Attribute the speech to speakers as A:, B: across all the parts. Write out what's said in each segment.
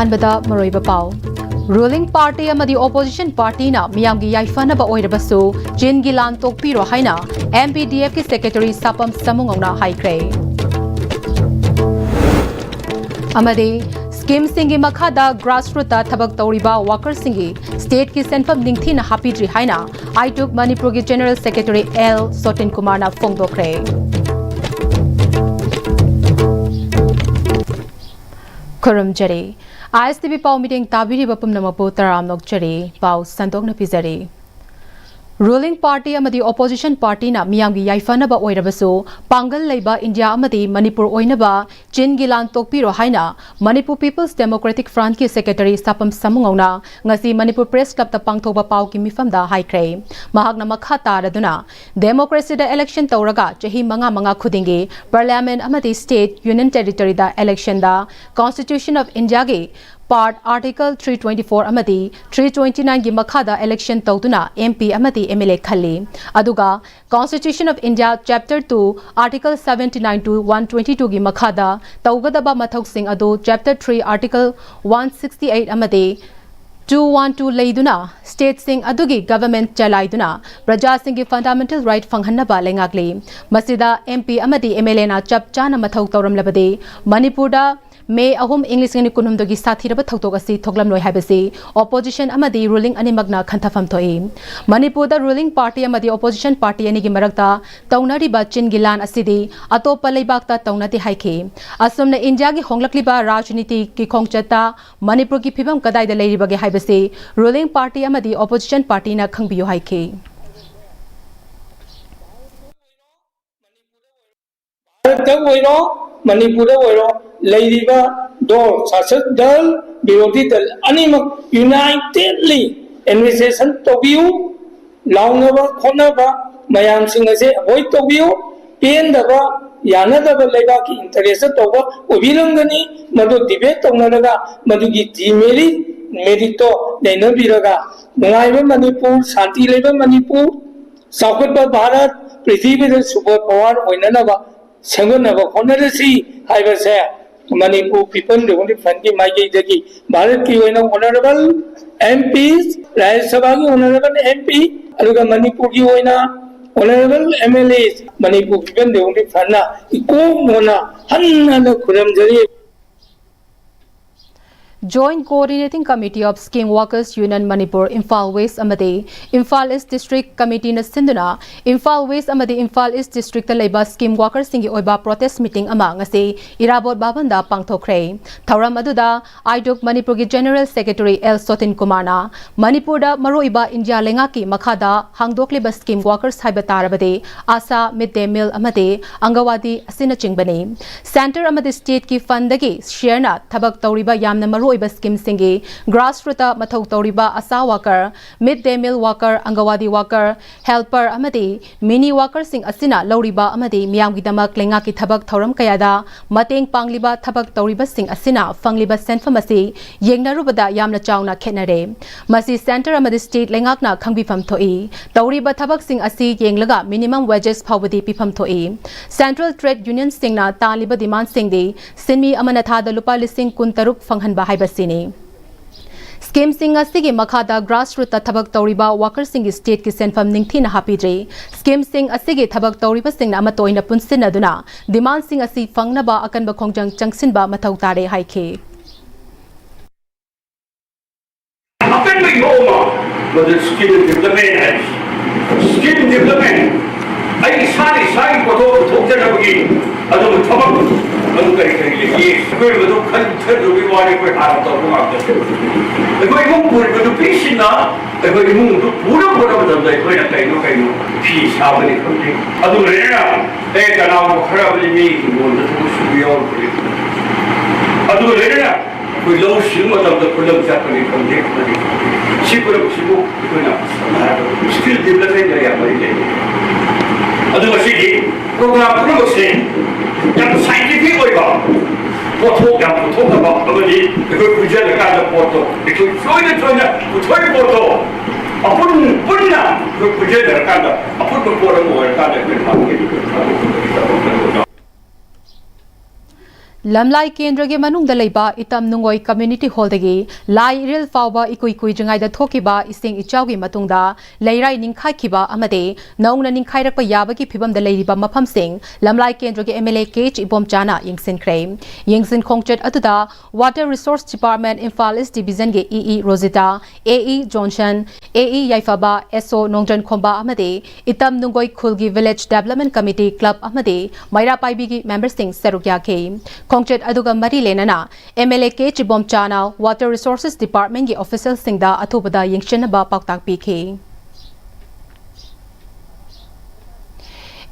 A: अहानबदा मरोइबा पाव ruling party अमदी opposition party ना मियामगी याइफानबा ओइरबसु जिनगी लान तोकपिरो हाइना MPDF की secretary सापम समुंगना हाइक्रे अमदी स्कीम सिंगी मखादा ग्रासरूट थबक तौरिबा वर्कर सिंगी स्टेट की सेंफम निंगथीना हापिद्री हाइना आइटुक मणिपुर की जनरल सेक्रेटरी एल सोटिन कुमार ना फोंगदोखरे खुरुमजरी ISTV पाव मीटिंग ताबिरी बपम नमपो तराम नोकचरी पाव संतोक न पिजरी रूलिंग पार्टी अमदी opposition party ना मियामगी याइफानबा ओइरबसु पांगल लेबा इंडिया अमदी मणिपुर ओइनबा चिनगी लान तोकपिरो हाइना मणिपुर पीपल्स डेमोक्रेटिक फ्रंट की secretary Sapam समुंगौना ngasi Manipur press club ता पांगथोबा पाव की मिफमदा हाइक्रे महागना मखा तारदुना डेमोक्रेसी दा इलेक्शन तौरगा चही मंगा खुदिंगी पार्लियामेंट अमदी स्टेट यूनियन टेरिटरी दा इलेक्शन दा कॉन्स्टिट्यूशन ऑफ इंडिया के पार्ट आर्टिकल 324 अमदी 329 की मखादा इलेक्शन तौदुना MP अमदी MLA खल्ली अदुगा constitution of India chapter 2 article 79 to 122 की मखादा तौगदबा मथौसिंग अदो चैप्टर 3 आर्टिकल 168 अमदी 212 लेदुना स्टेट सिंग अदुगी गवर्नमेंट चलाइदुना प्रजा सिंग की फंडामेंटल राइट फंगहन्नबा लेंगागली मसिदा MP अमदी MLA ना चपचाना मथौ तौरमलबदे मणिपुरदा मे अहुम इंग्लिश नि कुनुमदगी साथीरब थौतोक असि थोगलमलोय हाबसि opposition अमदी रूलिंग अनिमगना खंथफम थोइ मणिपुर दा रूलिंग पार्टी अमदी opposition पार्टी अनि की मरकता तौनरिबा चिनगी लान असिदी अतोप लेबाकता तौनति हाइखि असमना इंडिया की होंगलकलिबा राजनीति की खोंगचता मणिपुर की फिबम कदाइदा लेरिबगे हाबसि रूलिंग पार्टी अमदी opposition पार्टी ना खंगबियो हाइखि
B: मणिपुर लेरिबा दो शासक दल विरोधी दल अनिमक यूनाइटेडली एडमिनिस्ट्रेशन तोबियु लाउनबा खोनबा मयाम सिंह असे अवॉइड तोबियु पेनदबा यानदबा लेबा की इंटरेस्ट तोबा ओबिरंगनी मदु डिबेट तोनरगा मदुगी टीमेरी मेरिटो देनबिरगा नगाइबा मणिपुर शांति लेबा मणिपुर साउथबा भारत पृथ्वी में सुपर पावर होइननबा सेंगनबा होनरसी हाइबसे मणिपुर पीपल डेवलपमेंट फ्रंट की माइकी भारत की ऑनरेबल MPs राज्यसभा की ऑनरेबल MP अदुगा मणिपुर की honourable MLAs Manipur people development front इको मोना हन्ना खुरमजरी
A: Joint Coordinating Committee of Scheme Workers Union Manipur Imphal West amadi Imphal East District Committee na sinduna Imphal West amadi Imphal East District ta leiba scheme workers singi oiba protest meeting ama ngasi Irabot Babanda pangthokre thauram aduda Iduk Manipur ki General Secretary L Sotin Kumar na Manipur da maroiba India lenga ki makhada hangdokleba scheme workers haiba tarabade asa midday meal amadi angawadi asina chingbani center amadi state ki fund dagi share na thabak tawriba yamna maro scheme सिंगी grassroot मथौ तौरिबा ASHA worker mid day meal worker anganwadi worker helper अमदी mini worker सिंग असिना लौरिबा अमदी मियामगिदमक लेंगा की थबक थौरम कयादा मतेंग पांगलिबा थबक तौरिबा सिंग असिना फंगलिबा सेंफम असि येंगनरुबदा यामना चावना खेनरे मसी सेंटर अमदी स्टेट लेंगाकना खंगबिफम थोई तौरिबा थबक सिंग असि येंगलगा मिनिमम वेजेस फावबदी पिफम थोई सेंट्रल ट्रेड यूनियन सिंगना तालिबा डिमांड सिंगदी सिनमी अमनथादा लुपा लिसिंग कुनतरुक फंगहनबा हाइबसिनी स्कीम सिंग असिगी मखादा ग्रासरूट थबक तौरिबा वर्कर सिंग स्टेट की सेंफम निंगथीना हापिद्री स्कीम सिंग असिगी थबक तौरिबा सिंगना अमतोइना पुनसिनदुना डिमांड सिंग असि फंगनबा अकनबा खोंजंग चंगसिनबा मथौ तारे हाइखे
C: स्कीम डेवलपमेंट आई सारी पथो थोकजनबगी अदु थबक अदु करी ये कोई बदु खन थदुगी वाली कोई हार तो मागते कोई मुंग पूरी बदु पीसिना कोई मुंग दु पूरा बदल कोई ना कहीं फी साबने खंजे अदु रेना ए तनाव खराब लिमी की बोल तो सुबियो पूरी अदु रेना कोई लो सिंग मतलब तो कुलम जापनी खंजे सिपुरम सिबु कोई ना स्किल डेवलपमेंट या बड़ी अदुगा सिगी प्रोग्राम पुनमसे याम साइंटिफिक ओइबा पोथो याम पोथोबा अबदि बेखौ बुजियालगा पोथो बेखौ सोयना बुथोय पोथो अपुन पुन्ना बेखौ बुजियालगा अपुन पोरम ओरगा बेखौ
A: lamlai kendra ge manung da leiba itam nungoi community hall dagi lai ril fawba ikui kui jangai da thokiba ising ichau gi matungda leirai ningkhai khiba amade naungna ningkhai rakpa yaba gi phibam da leiriba mafam sing lamlai kendra ge MLA Kech ibom chana yingsin krem yingsin khongchet atuda Water Resource Department Imphal East Division ge EE Rosita AE Johnson AE Yaifaba SO Nongjan Khomba amade itam nungoi khulgi Village Development Committee Club amade Maira Paibi gi member sing serukya ke Khongchet aduga mari lenana MLA Kech ibom chana Water Resources Department gi official singda athubada yingchenaba paktak pikhe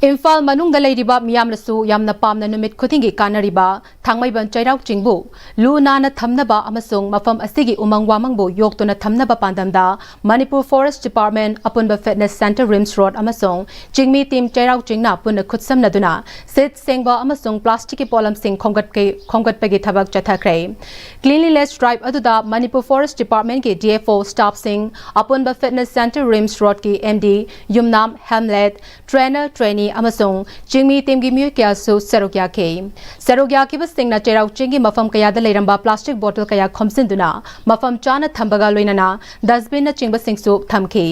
A: Imphal manung da leiriba miyamnasu yamna pamna numit khudingi kanariba thangmaiban chairau chingbu lu na thamnaba amasung mafam asigi umang wamangbu yoktuna thamnaba pandamda Manipur Forest Department apunba Fitness Center Rims Road amasung chingmi team chairau chingna punna khutsamna duna sit sengba amasung plastic ki polam sing khonggat pegi thabak chathakre cleanliness drive aduda Manipur Forest Department ki DFO staff sing apunba Fitness Center Rims Road ki MD Yumnam Hamlet trainer trainee amasung chingmi team gi myu kya su sarokya ki basingna cherau chingi mafam kaya da leiramba plastic bottle kaya khomsinduna mafam chana thambaga loinana dustbin na chingba singsu thamki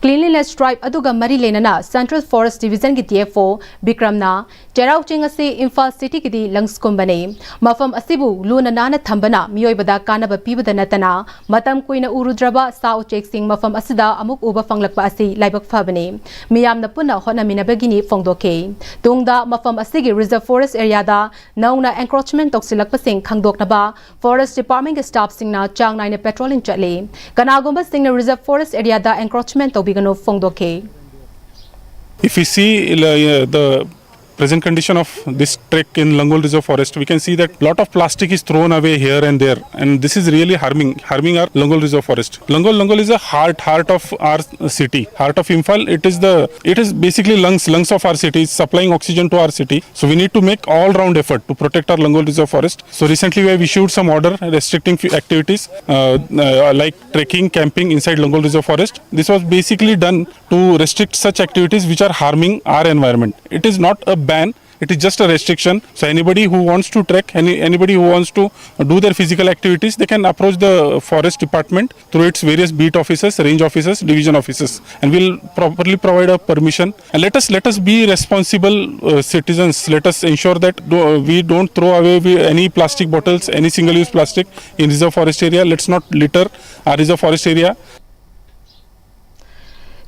A: cleanliness drive aduga mari lenana Central Forest Division gi DFO Bikramna cherau chingasi Imphal City gi di langs kumbane mafam asibu luna nana thambana miyoi bada kanaba pibada natana matam kuina urudraba sa uchek sing mafam asida amuk uba fanglakpa asi laibak fabane miyamna punna hona minabagini Fongdoke tungda mafam asigi reserve forest area da nauna encroachment toksilakpa sing khangdoknaba forest department ge staff singna chang naina patrolling chatle kanagomba singna reserve forest area da encroachment tobigano Fongdoke
D: If we see the present condition of this trek in Langol Reserve Forest, we can see that lot of plastic is thrown away here and there, and this is really harming our Langol Reserve Forest. Langol is a heart of our city, heart of Imphal. It is basically lungs of our city, it's supplying oxygen to our city. So we need to make all round effort to protect our Langol Reserve Forest. So recently we have issued some order restricting few activities like trekking, camping inside Langol Reserve Forest. This was basically done to restrict such activities which are harming our environment. It is not a ban, it is just a restriction. So anybody who wants to trek, anybody who wants to do their physical activities, they can approach the forest department through its various beat officers, range officers, division officers, and we'll properly provide a permission. And let us be responsible citizens. Let us ensure that we don't throw away any plastic bottles, any single-use plastic in reserve forest area. Let's not litter our reserve forest area.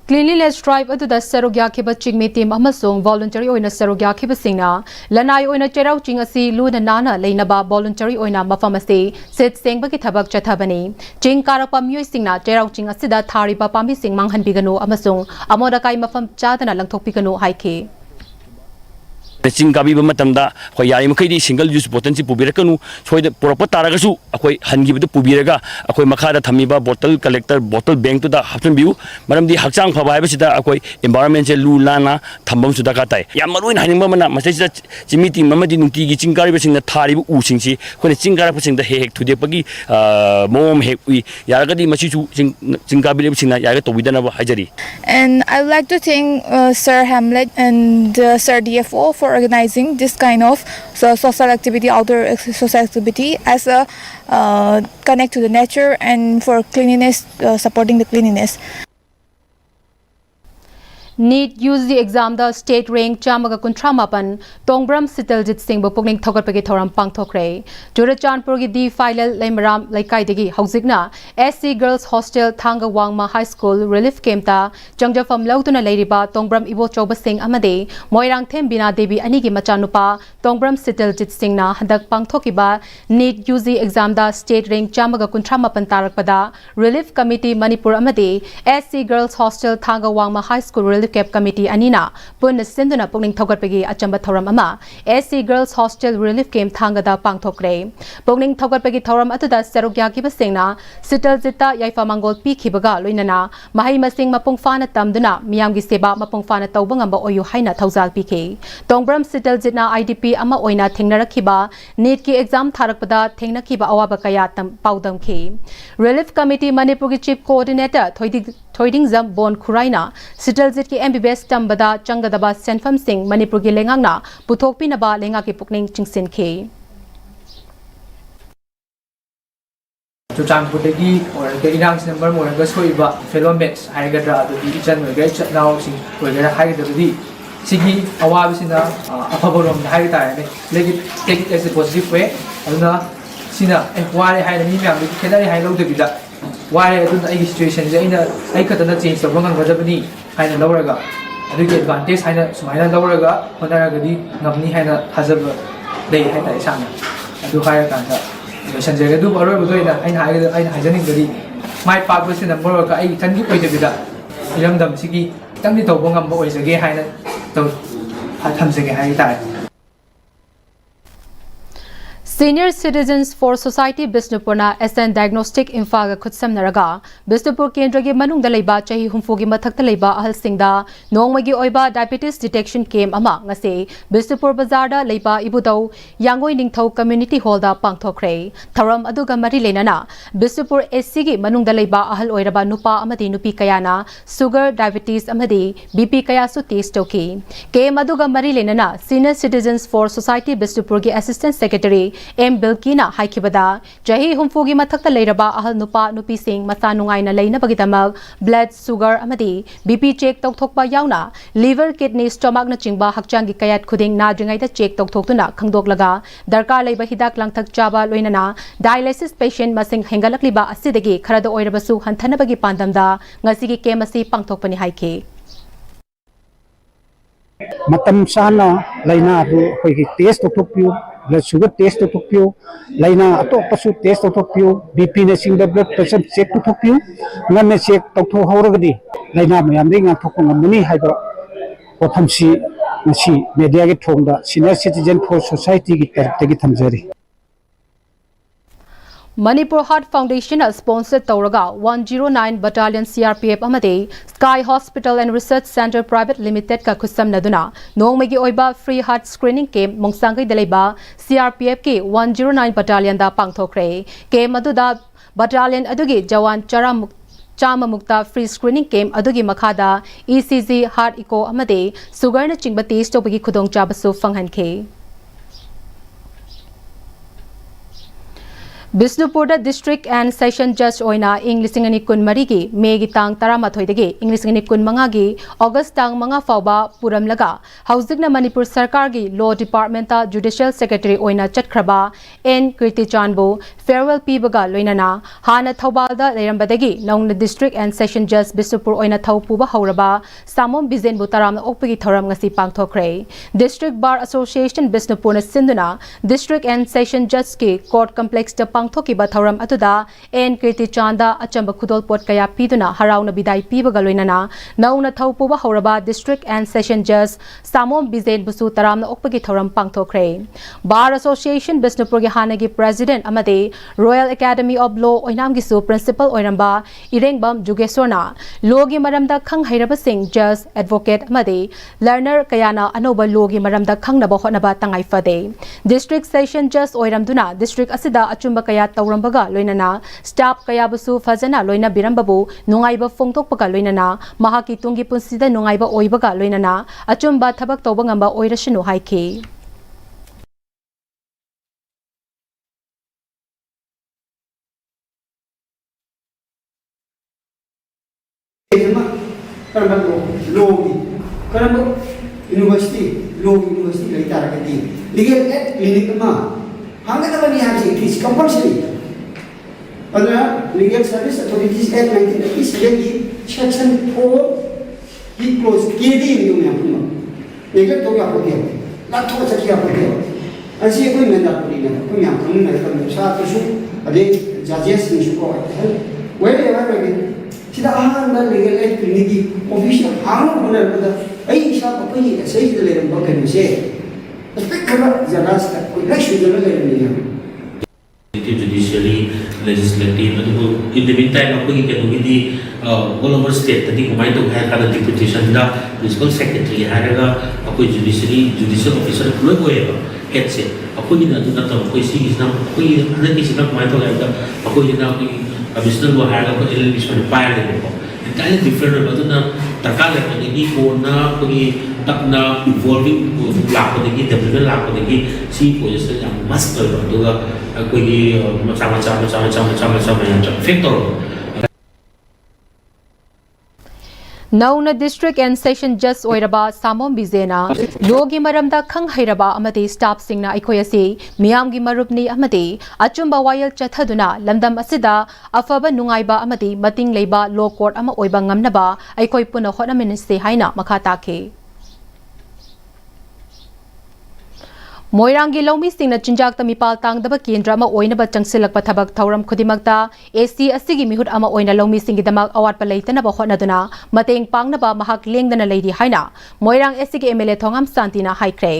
A: Cleanliness drive aduda sarogya khiba chingmi team amasung voluntary oina sarogya khiba singna lanai oina cherau ching asi luna nana leinaba voluntary oina mafam ase set sengba ki thabak chathabani ching karapa myoi singna cherau ching asida thariba pambi sing manghan biganu amasung amoda kai mafam chadana langthok biganu haike
E: Ching kabi bamatamda khoi yai makai di single use bottle si pubirakanu choi da proper taragasu akhoi hangi bu pubiraga akhoi makha da thamiba bottle collector bottle bank to da hapchen biu maram di hakchang phaba ba sida akhoi environment se lu lana thambam su da ka tai yam maruin haning ba mana masai sida chimiti mamadi nungti gi chingkari ba singna thari bu u sing si khoi chingkara ba sing da he hek thude pagi mom hek ui yaraga di machi chu chingkabi le singna yaga to widana ba hajari.
F: And I would like to thank Sir Hamlet and Sir DFO for organizing this kind of social activity, outdoor social activity as a connect to the nature and for cleanliness, supporting the cleanliness.
A: NEET UG exam the state rank chamaga kuntramapan Tongbram Sitaljit Singh Bopugning Thogarpagi Thoram Pangthokre Jurachandpur gi di final Laimaram Laikai degi Hauzigna SC Girls Hostel Thanga Wangma High School Relief Camta Changjafam Lautuna Lairiba Tongbram Ibo Choba Singh Amade Moirang Thembina Devi Anigi Machanupa Tongbram Sitaljit Singh na Hadak Pangthokiba NEET UG exam the state rank chamaga kuntramapan Tarakpada Relief Committee Manipur Amade SC Girls Hostel Thanga Wangma High School Relief Cap Committee Anina Pun Sinduna Pugning Thogarpagi Achamba Thoram Ama SC Girls Hostel Relief Camp Thangada Pangthokre Pugning Thogarpagi Thoram Atuda Serogya Kibasingna Sital Zita Yaifa Mangol Pi Kibaga Luinana Mahai Masing Mapung Fana Tamduna Miamgi Seba Mapung Fana Taubangamba Oyu Haina Tauzal PK Tongbram Sital Zitna IDP Ama Oina Thingnarakiba NEET ki exam Tharakpada Thingnakiba Awaba Kaya Paudam Ki Relief Committee Manipur Chief Coordinator Thoiding Zam Bon Khuraina Sital Zit ki MBBS Tambada Changadaba Senfam Singh Manipur ki Lengangna Puthokpi Naba Lenga ki Pukning Chingsin Ke
G: ꯆꯨꯔꯆꯥꯟꯄꯨꯔꯗꯒꯤ ꯑꯣꯏꯔꯒ ꯏꯔꯥꯡꯁꯤꯅ ꯃꯔꯝ ꯑꯣꯏꯔꯒ ꯁꯣꯛꯏꯕ fellow ꯃꯦꯠꯁ ꯍꯥꯏꯒꯗ꯭ꯔꯥ ꯑꯗꯨꯗꯤ ꯏꯆꯟ ꯑꯣꯏꯒꯦꯔꯥ ꯏꯆꯠꯅꯥꯎꯁꯤꯡ ꯑꯣꯏꯒꯦꯔꯥ ꯍꯥꯏꯒꯗꯕꯗꯤ ꯁꯤꯒꯤ ꯑꯋꯥꯕꯁꯤꯅ ꯑꯐꯕꯔꯣꯝꯗ ꯍꯥꯏꯕ ꯇꯥꯔꯦꯅꯦ ꯇꯦꯛ ꯏꯠ ꯑꯦꯁ ꯑꯦ ꯄꯣꯖꯤꯇꯤቭ ꯋꯦ ꯑꯗꯨꯅ ꯁꯤꯅ ꯋꯥꯔꯦ ꯍꯥꯏꯅ ꯃꯤ ꯃꯌꯥꯝꯗꯒꯤ ꯈꯦꯠꯅꯔꯦ ꯍꯥꯏꯅ ꯂꯧꯗꯕꯤꯗ ꯋꯥꯔꯦ ꯑꯗꯨꯅ ꯑꯩꯒꯤ ꯁꯤꯆꯨꯋꯦꯁꯟꯁꯦ ꯑꯩ ꯈꯛꯇꯅ ꯆꯦꯟꯖ ꯇꯧꯕ ꯉꯝꯒꯗꯕꯅꯤ ꯍꯥꯏꯅ ꯂꯧꯔꯒ ꯑꯗꯨꯒꯤ ꯑꯦꯗꯚꯥꯟꯇꯦꯖ ꯍꯥꯏꯅ ꯁꯨꯃꯥꯏꯅ ꯂꯧꯔꯒ ꯍꯣꯠꯅꯔꯒꯗꯤ ꯉꯝꯅꯤ ꯍꯥꯏꯅ ꯊꯥꯖꯕ ꯂꯩ ꯍꯥꯏꯇꯥꯔꯦ ꯏꯁꯥꯅ ꯑꯗꯨ ꯍꯥꯏꯔꯀꯥꯟꯗ ꯂꯣꯏꯁꯟꯖꯔꯦ ꯑꯗꯨꯕꯨ ꯑꯔꯣꯏꯕꯗ ꯑꯩꯅ ꯍꯥꯏꯖꯅꯤꯡꯕꯗꯤ ꯃꯥꯏ ꯄꯥꯛꯄꯁꯤꯅ ꯃꯔꯝ ꯑꯣꯏꯔꯒ ꯑꯩ ꯏꯊꯟꯒꯤ ꯑꯣꯏꯗꯕꯤꯗ ꯏꯔꯝꯗꯝꯁꯤꯒꯤ ꯈꯤꯇꯪꯗꯤ ꯇꯧꯕ ꯉꯝꯕ ꯑꯣꯏꯖꯒꯦ ꯍꯥꯏꯅ ꯊꯝꯖꯒꯦ ꯍꯥꯏꯇꯥꯔꯦ
A: Senior Citizens for Society Bisnupurna SN Diagnostic Imphal Khutsamnaraga Bisnupur Kendragi Manungda Leiba Chahi Humfugi Mathakta Leiba Ahal Singda Nongmagi Oiba Diabetes Detection Camp Ama Ngase Bisnupur Bazarda Leiba Ibudau Yangoi Ningthau Community Hall da Pangthokre Tharam Aduga Mari Lenana Bisnupur SC gi Manungda Leiba Ahal Oiraba Nupa Amadi Nupi Kayana Sugar Diabetes Amadi BP Kayasu Test Toki Camp Aduga Mari Lenana Senior Citizens for Society Bisnupur gi Assistant Secretary M. Bilkina Haikibada, Jahi Humfugi Matakta Leraba Ahal Nupa Nupi Singh Masanungai na Laina Bagitamal, blood, sugar, amadi, BP check Tokba Yauna, liver, kidney, stomach na chingba Hakchangi Kayat Kuding na Jingaita check Toktokuna, Kangdok Laga, Darka Leba Hidak Langtak Jaba Loinana, dialysis patient Masing Hengalakliba Asidagi, Karada Oirabasu, Hantanabagi Pandamda, Ngasigi Kemasi Pangtokpani Haiki.
H: Matam sana laina adu hoi test to blood sugar test to piu laina ato pasu test to piu BP ne sing blood pressure check to piu ngan ne check to horagdi laina mayam ring an thokong muni haiba pothamsi masi media ge thongda senior citizen for society gi tarte gi thamjari
A: Manipur Heart Foundation has sponsored Tauraga 109 Battalion CRPF Amade Sky Hospital and Research Center Private Limited ka khusam naduna nongmagi oiba free heart screening camp mongsangai dalaiba CRPF ki 109 Battalion da pangthokre camp aduda battalion adugi jawan Chama Mukta free screening camp adugi makhada ECG heart echo amade sugar na chingba test tobagi khudong chabasu fanghanke Bisnupurda District and Session Judge Oina English Ingani Kun Marigi, Megi Tang Taramathoidagi, English Ingani Kun Mangagi, August Tang Manga Fauba, Puram Laga, Housigna Manipur Sarkargi, Law Department Judicial Secretary Oina Chatkraba, N. Kirti Chanbo, Farewell Pibaga Loinana, Hana Thaubalda Lerambadagi, Nong District and Session Judge Bisnupur Oina Thaupuba Hauraba, Samon Bizen Butaram Opigi Thoram Ngasi Pangthokre, District Bar Association Bisnupurna Sinduna, District and Session Judge Ki Court Complex the Pangthokiba Thoram Atuda, N. Kirti Chanda, Achamba Kudol Pot Kaya Piduna, Harauna Bidai Pibaga Loinana, Nauna Thaupuba Hauraba, District and Session Judge, Samon Bizen Busu Taram Opigi Thoram Pangthokre, Bar Association Bisnupurgi Hanagi President Amade, Royal Academy of Law Oinamgisu Principal Oiramba, Irengbam Jugesorna, Logi Maramda Kang Hairaba Singh Judge, Advocate Amade, Learner Kayana Anoba Logi Maramda Kang Nabahonaba Tangai Fade, District Session Judge Oiramduna, District Asida Achumba Kaya Taurambaga Loinana, Staff Kaya Busu Fazana Loina Birambabu, Nungaiba Fongtokpaga Loinana, Mahaki Tungi Punsida Nungaiba Oibaga Loinana, Achumba Tabak Tobangamba Oirashinu Haiki.
I: University, law university like that. Legal aid clinic ma. It is compulsory. Legal Service Authorities Act 1980 Section 4 he closed KD legal to ya hotel. Not to such a hotel. And see a women that put in a sa to shoot a day judges in Chicago. Wherever Sida legal aid clinic official Hanu I shall pay a safe little book and say,
J: Judicially, legislative, in the meantime, we can be all over state. I think might have had a deputation, the principal secretary, Haraga, judicial officer, gets it. A queen and not of Quisi is not queen, is not my dog, a queen now, a Mr. Wahara, a little bit entirely different, but दरकार लेपदगी कोना कोई तकना evolving लापदगी development लापदगी सी position याम मस्त तौर दुगा कोई मचा में fake तौर
A: नौना डिस्ट्रिक्ट एंड सेशन जज ओइरबा सामोम बिजेना लोगी मरमदा खंग हैरबा अमदे स्टाफ सिंगना अखोय असि मियामगी मरुपनी अमदे अचुंबा वायल चथदुना लमदम असिदा अफबा नुंगाइबा अमदे मतिंग लेबा लो कोर्ट अमा ओइबा ngamnaba अखोय पुन होटनमिनिसे हाइना मखा ताखे मोइरांगी लौमी सिंगना चिंजाक तमिपाल तांगदबा केंद्र अमा ओइनबा चंगसिलकपा थबक थौरम खुदिमकता एसी असिगी मिहुट अमा ओइना लौमी सिंगी दमक अवाटपा लेतनबा होटनदुना मतेंग पांगनबा महक लेंगदना लेदी हाइना मोइरांग एसीगी एमएलए थोंगाम शांतिना हाइख्रे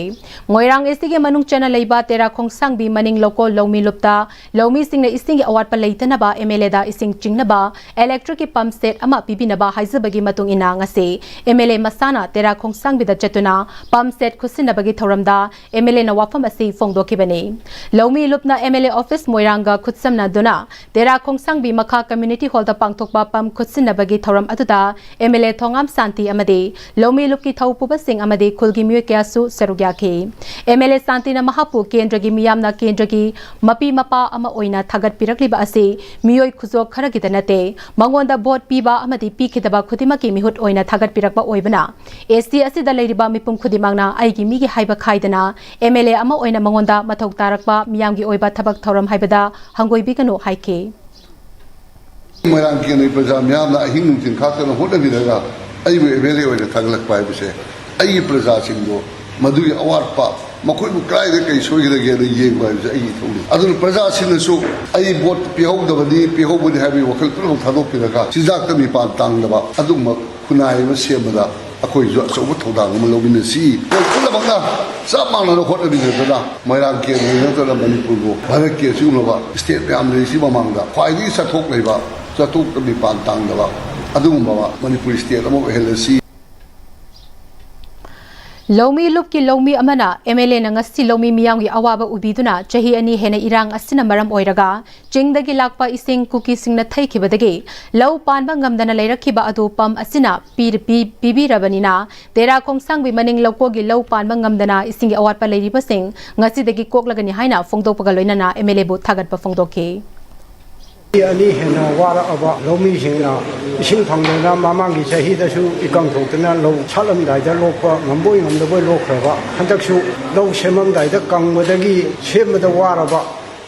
A: मोइरांग एसीगी मनुंग चना लेबा तेरा खोंगसांगबी मनिंग लोको लौमी लुप्ता लौमी सिंगना इसिंगी अवाटपा लेतनबा एमएलए दा इसिंग चिंगनबा इलेक्ट्रिक की पंप सेट अमा पिबिनबा हाइजबगी मतुंग इना ngase एमएलए मसाना तेरा खोंगसांगबी दा चतुना पंप सेट खुसिनबगी थौरमदा एमएलए ना वाफम असी फोंगदोखिबनी लौमी लुपना एमएलए ऑफिस मोइरांगा खुत्समना दुना तेरा खोंगसांगबी मखा कम्युनिटी हॉल दा पांगथोकबा पम खुसिनबगी थौरम अदुदा एमएलए थोंगाम शांति अमदे लौमी लुपकी थौपुबा सिंग अमदे खुलगी मिय क्यासु सरुग्याखे एमएलए शांतिना महापु केंद्रगी मियामना केंद्रगी मपी मपा अमा ओइना थागत पिरकलिबा असी मियोय खुजोक खरगिदा नते मंगोंदा वोट पीबा अमदे पीखिदबा खुदिमकी मिहुत ओइना थागत पिरकबा ओइबना एससी असिदा लेरिबा मिपुम खुदिमांगना आइगी मिगी हाइबा खाइदना एमएलए अमा ओइना मंगोंदा मथौक तारकबा मियामगी ओइबा थबक थौरम हाइबदा हंगोइबिगनो हाइके
K: मोइरांग केंद्र प्रजा म्यामना अहिंग नुंथिन खातन होटबिरगा अइबे एमएलए ओइना थागलक पाइबसे अइ प्रजा सिंगो मधुगी अवारपा मखोइबु क्राइदे कै सोइगदगे द येंग बाइबसे अइ थौली अदुन प्रजा सिनसु अइ वोट पिहौबदि हाइबे वखल पुरम थादोपिरगा सिजाक तमी पान तांगदबा अदुम खुनाइ मसेमदा अखोइ जो अचौब थौदांग अमा लौमिनसी पुलमगना सब मानना होटबिरगा मोइरांग केंद्र नतरा मणिपुरगो भारत के सिगुनबा स्टेट म्याम लेसी ममांगदा ख्वाइदि सथोक लेबा सथोक तमी पान तांगदबा अदुगुंबा मणिपुर स्टेट अमा हेलसी
A: लौमी लुप की लौमी अमना एमएलए नंगसी लौमी मियामगी अवाबा उबीदुना चही अनि हेना इरांग असिना मरम ओइरगा चिंगदगी लाकपा इसिंग कुकी सिंगना थैखिबदगी लौ पानबा ngamdana लेरखिबा अदु पम असिना पीबीरबनिना तेरा खोंगसांगबी मनिंग लौकोगी लौ पानबा ngamdana इसिंगी अवाटपा लेरिबसिंग ngasiदगी कोकलगनि हाइना फोंगदोपगा लोइनाना एमएलए बु थागतपा फोंगदोके
H: अनि हेना वारा अबा लौमी सिंगना इसिंग फंगना मामांगी सहीदसु इकंग थोतना लौ छलमदाइदा लोकपा ngamboi ngamdaboi लोखरबा हंतकसु लौ सेममदाइदा कंगबदगी सेमदा वारबा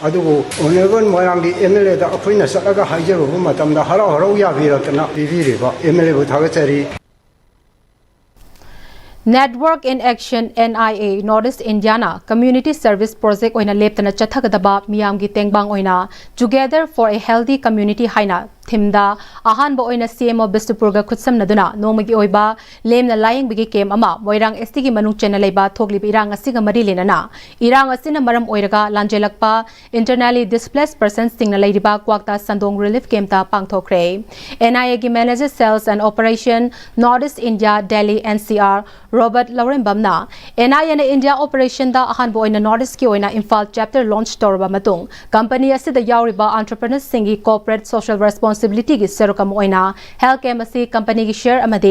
H: अदुगो ओनेगन मोयांगी एमएलए दा अखोइना चलगा हाइजरबा मतमदा हराव हराव याबिरतना पिबिरेबा एमएलए बु थागचरी
A: Network in Action NIA Northeast Indiana Community Service Project oina leptana chathagadaba miyamgi tengbang oina Together for a Healthy Community haina thimda ahanba oina CMO Bistupurga khutsamnaduna nomagi oiba lemna laying bigi kem ama moirang ST gi manung chena leiba thokli irang asiga mari lenana irang asina maram oiraga lanjelakpa internally displaced persons singna leiriba kwakta sandong relief camp ta pangthokre NIA gi manager sales and operation Northeast India Delhi NCR Robert Lauren Bamna NIA na India operation da ahanba oina Northeast ki oina Imphal chapter launch torba matung company asida yauriba entrepreneurs singi corporate social responsibility gi serokam oina healthcare masi company gi share amade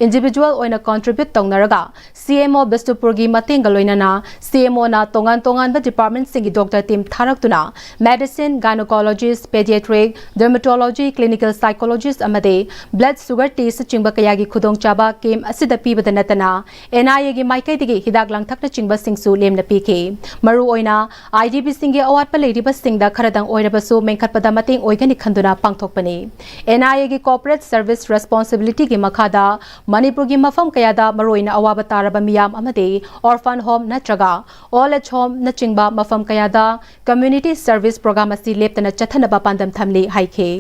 A: individual oina contribute tongnaraga CMO Bistupur gi matenga loinana CMO na tongan ba department singi doctor team tharaktuna medicine gynecologist pediatric dermatology clinical psychologist amade blood sugar test chingba kaya gi khudong chaba kem asida pibada natana NIA gi maikai digi hidak langthakna chingba singsu lemna pike maru oina IDP singi awat pa leiriba singda kharadang oirabasu mengkhatpada mateng oigani khanduna pangthokpani NIA gi corporate service responsibility gi makhada Manipur gi mafam kayada maroina awaba taraba miyam amade orphan home natraga all age home na chingba mafam kayada community service program asi leptana chathanaba pandam thamli haike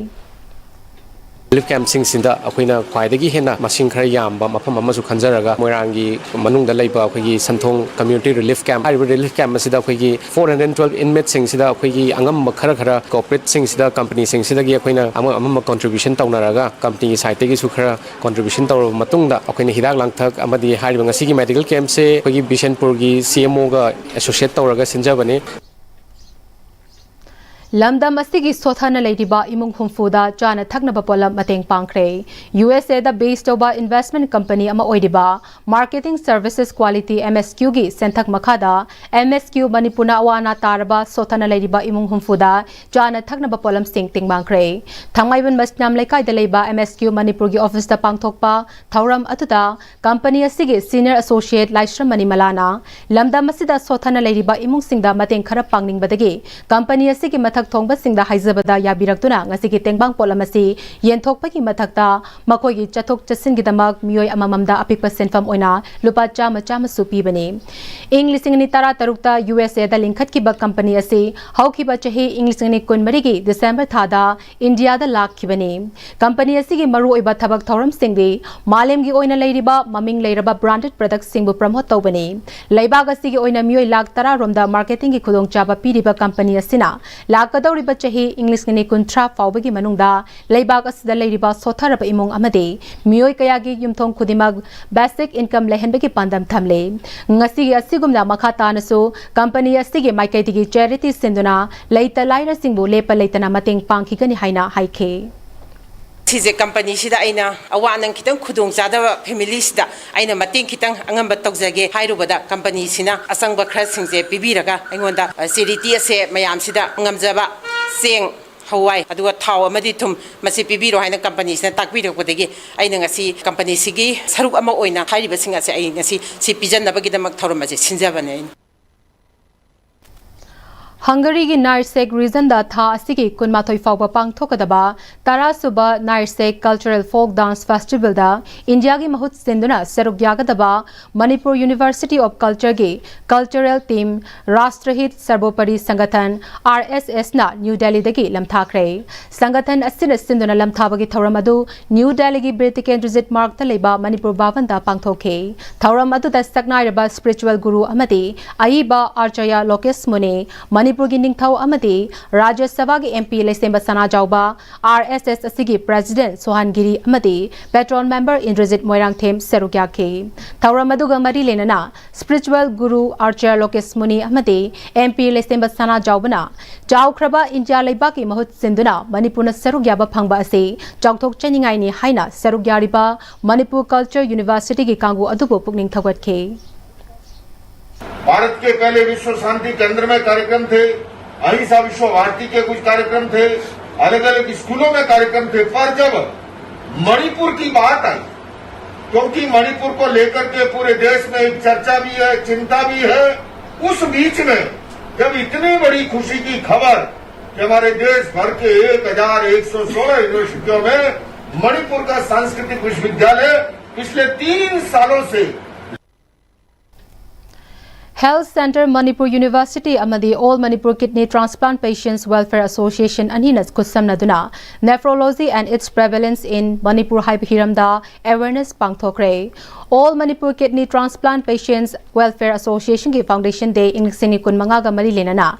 L: Relief camp singsinda akoina khwaidagi hena masing khara yamba mafam amasu khanjaraga moirangi manungda leiba akoigi santhong community relief camp hariba relief camp asida akoigi 412 inmates singsida akoigi angam khara corporate singsida company singsida gi akoina amma contribution tawnaraga company side tegi su khara contribution tawra matungda akoina hidak langthak amadi hariba ngasi gi medical camp se akoigi Bishanpur gi CMO ga associate tawraga sinjabane
A: lamdam asigi sothana leidiba imung humfuda chana thaknaba polam mateng pangkre USA da based over investment company ama oidiba marketing services quality MSQ gi senthak makhada MSQ manipuna awana taraba sothana leidiba imung humfuda chana thaknaba polam sing ting bangkre thangmaiban masnam lekai da leiba MSQ manipur gi office da pangthokpa thauram atuda company asigi senior associate laishram manimalana lamdam asida sothana leidiba imung singda mateng khara pangning badagi company asigi mathak thongba singda haizabada yabirakuna ngasigi tengbang polamasi yenthokpagi mathakta makoigi chathok chasin gidamak miyoi amamamda apikpa senfam oina lupa chama chama supi bani English ni tara tarukta USA da linkhat ki ba company asi haukiba chahi English ni kunmari gi December thada India da lakhi bani company asi gi maru oiba thabak thoram singdi malem gi oina leiriba maming leiraba branded products singbu promote tawbani leibag asi gi oina miyoi lak tara romda marketing gi khudong chaba piriba company asina kadawriba chahi English ni kuntra fawbagi manungda leibag asida leiriba sotharaba imung amade miyoi kayagi yumthong khudimag basic income lehenbagi pandam thamle ngasi asigumna makha tanasu company asigi maikaitigi charity sinduna leita laira singbu lepa leitana mateng pangkhigani haina haike
M: Tije company sida aina awanang kitang khudong jada family sida aina mating kitang angamba tokjage hairubada company sina asangba khra singje pibiraga aingonda charity ase mayam sida ngamjaba seng hawai aduga thaw amadi thum masi pibiro haina company sina takbirakudagi aina ngasi company sigi saruk ama oina hairiba singa se ai ngasi si pijanna bagidamak thawramaje sinjabane Hungary gi Narsek region da tha asigi kunmathoi fawba pangthokadaba tara suba Narsek cultural folk dance festival da India gi mahut sinduna seruk yagadaba Manipur University of Culture gi cultural team Rashtrahit Sarbopari Sangathan RSS na New Delhi dagi lamthakre Sangathan asina sinduna lamthabagi thauramadu New Delhi gi Britikendrizit Mark ta leiba Manipur Bhavan da pangthokhe thauramadu da saknairaba spiritual guru amadi aiba Archaya Lokesh Mune Manipur gi ningthau amadi Rajya Sabha gi MP Lesemba Sana Jauba RSS asigi President Sohangiri amadi Patron member Indrajit Moirang Them Serukya ke Thauramadu ga mari lenana spiritual guru Archer Lokesh Muni amadi MP Lesemba Sana Jaubana Jaukraba India leiba ki mahut sinduna Manipur na Serukya ba phangba ase chauthok chaningai ni haina Serukya riba Manipur Culture University gi kangu adubu pukning thawat ke
N: Bharat के पहले विश्व शांति केंद्र में कार्यक्रम थे, अहिंसा विश्व भारती के कुछ कार्यक्रम थे, अलग अलग स्कूलों में कार्यक्रम थे, पर जब मणिपुर की बात आई, क्योंकि मणिपुर को लेकर के पूरे देश में एक चर्चा भी है, चिंता भी है, उस बीच में जब इतनी बड़ी खुशी की खबर कि हमारे देश भर के 1116 यूनिवर्सिटियों में मणिपुर का सांस्कृतिक विश्वविद्यालय पिछले 3 सालों से
A: Health Center Manipur University amadi All Manipur Kidney Transplant Patients Welfare Association aninas kusamnaduna nephrology and its prevalence in Manipur Hiramda awareness pangthokre All Manipur Kidney Transplant Patients Welfare Association ki Foundation Day ingliksini kun manga ga mari lenana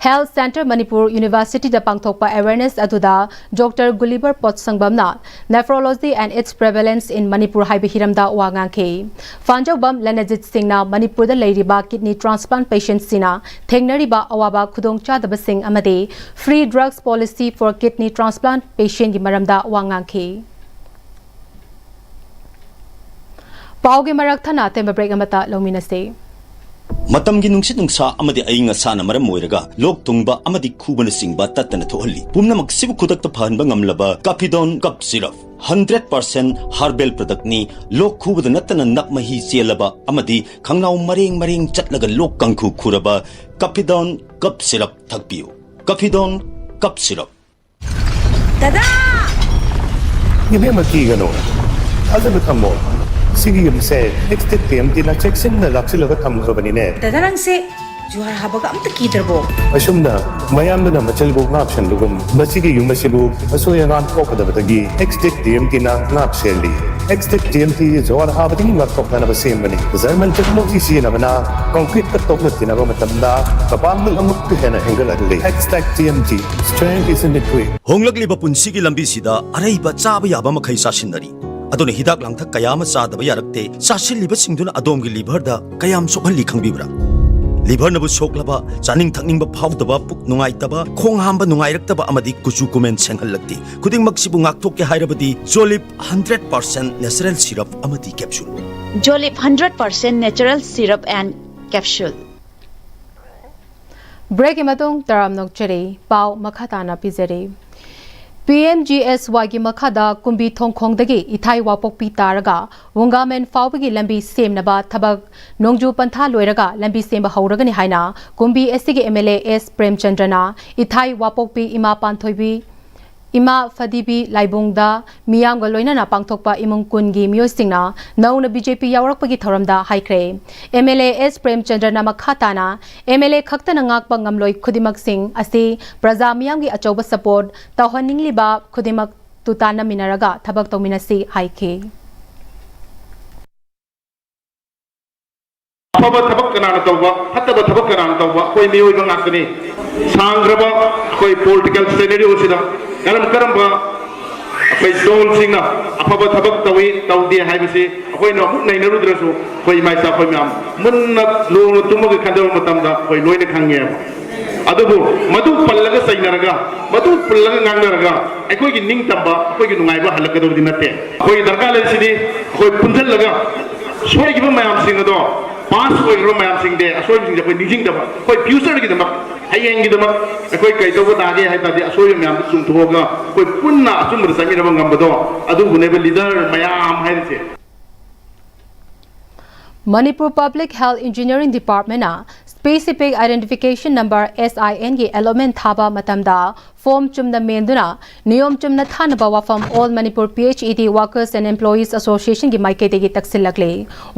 A: Health Center Manipur University da pangthokpa awareness aduda Dr. Gulliver Potsangbamna nephrology and its prevalence in Manipur Hiramda wangangke Fanjobam Lenajit Singna Manipur da leiriba kidney transplant patients sina thengnariba awaba khudongcha daba sing amade free drugs policy for kidney transplant patient gi maramda wangangke Pauge marak thana temba break amata lominase
O: Matamgi nungsit nungsa amadi ayinga sana maram moiraga lok tungba amadi khubana singba tatana thohalli pumna maksibu khudak ta phanba ngamlaba Capidon cup syrup 100% herbal product ni lok khubada natana nakmahi chelaba amadi khangnau mareng chatlaga lok kangkhu khuraba Capidon cup syrup thakpiu Capidon cup syrup
P: Dada
Q: Yeme makigano Azam thammo Sige yung se, next time din check sin na laksila ka tamlo ba nine.
P: Dadarang se, juhar habaga am takidar bo.
Q: Asum na, mayam na machalbo ngap siyan lugum. Basige yung masibu, aso yung ngap ko kada batagi. Next time din na ngap seli. Next time din juhar habaga ngap ko na basim bani. Zaman check mo isi na bana, concrete ka tok na tinaba matanda. Kapag ng amok ko na henggal adli. Next TMT, strength is in the way.
O: Honglagli ba punsigi lambi sida, aray ba tsaba yaba makaysa sinari. Adone hidak lang thak kayama sa daba yarakte sa silibas singduna adom gi liver da kayam sokhan likhang bibra liver nabu soklaba chaning thakning ba phawdaba puk nungai taba khong hamba nungai raktaba amadi kuchu kumen senghal lagti khuding maksibu ngak thokke hairabadi Jolip 100% natural syrup amadi capsule
R: Jolip 100% natural syrup and capsule
A: Break imatung taram nok cheri pau makhata na pizeri PMGSY gi makhada kumbi thongkhong dagi ithai wapok pi taraga wongamen fawbagi lambi semnaba thabak nongju pantha loiraga lambi semba hauragani haina kumbi SC gi MLA S Premchandrana ithai wapok pi ima panthoibi ima fadibi laibungda miyam galoina na pangthokpa imung kungi miyosingna nauna BJP yawrakpagi thoramda haikre MLA S Premchandrana makhata na MLA khaktana ngakpa ngamloi khudimak sing asi praja miyam gi achoba support tawhaningliba khudimak tutana minaraga thabak tominasi haike
N: अफब थबक कनाना तौबा हतब थबक कनाना तौबा कोई मियोय बंगाकनी सांग्रबा कोई political scenario सिदा कलम करंबा कोई डोल सिंगना अफब थबक तवी तौदे हाइबसे कोई न मुक नै नरुद्रसु कोई माइसा कोई म्याम मुन्न लोन तुमग खंदव मतमदा कोई लोइने खंगे अदबु मधु पल्लग सैनरगा मधु पल्लग ngangnaraga अखोय की निंग तंबा अखोय की नुंगाइबा हलकदबदि नते कोई दरकार लेसिदि कोई पुंथल लगा सोय की मैम सिंग दो पास होइरो मैम सिंग दे असोय सिंग कोई निजिंग दबा कोई फ्यूचर की दमक हयेंग की दमक कोई कई तो दागे है तादि असोय मैम सुंथोगा कोई पुन्ना अचुमर समिरब ngambado adu hunebe leader ma'am हाइसे
A: Manipur Public Health Engineering Department na Specific Identification Number SIN gi allotment thaba matamda form chumna menduna niyom chumna thanaba wafam All Manipur PhED Workers and Employees Association gi maike degi taksilakle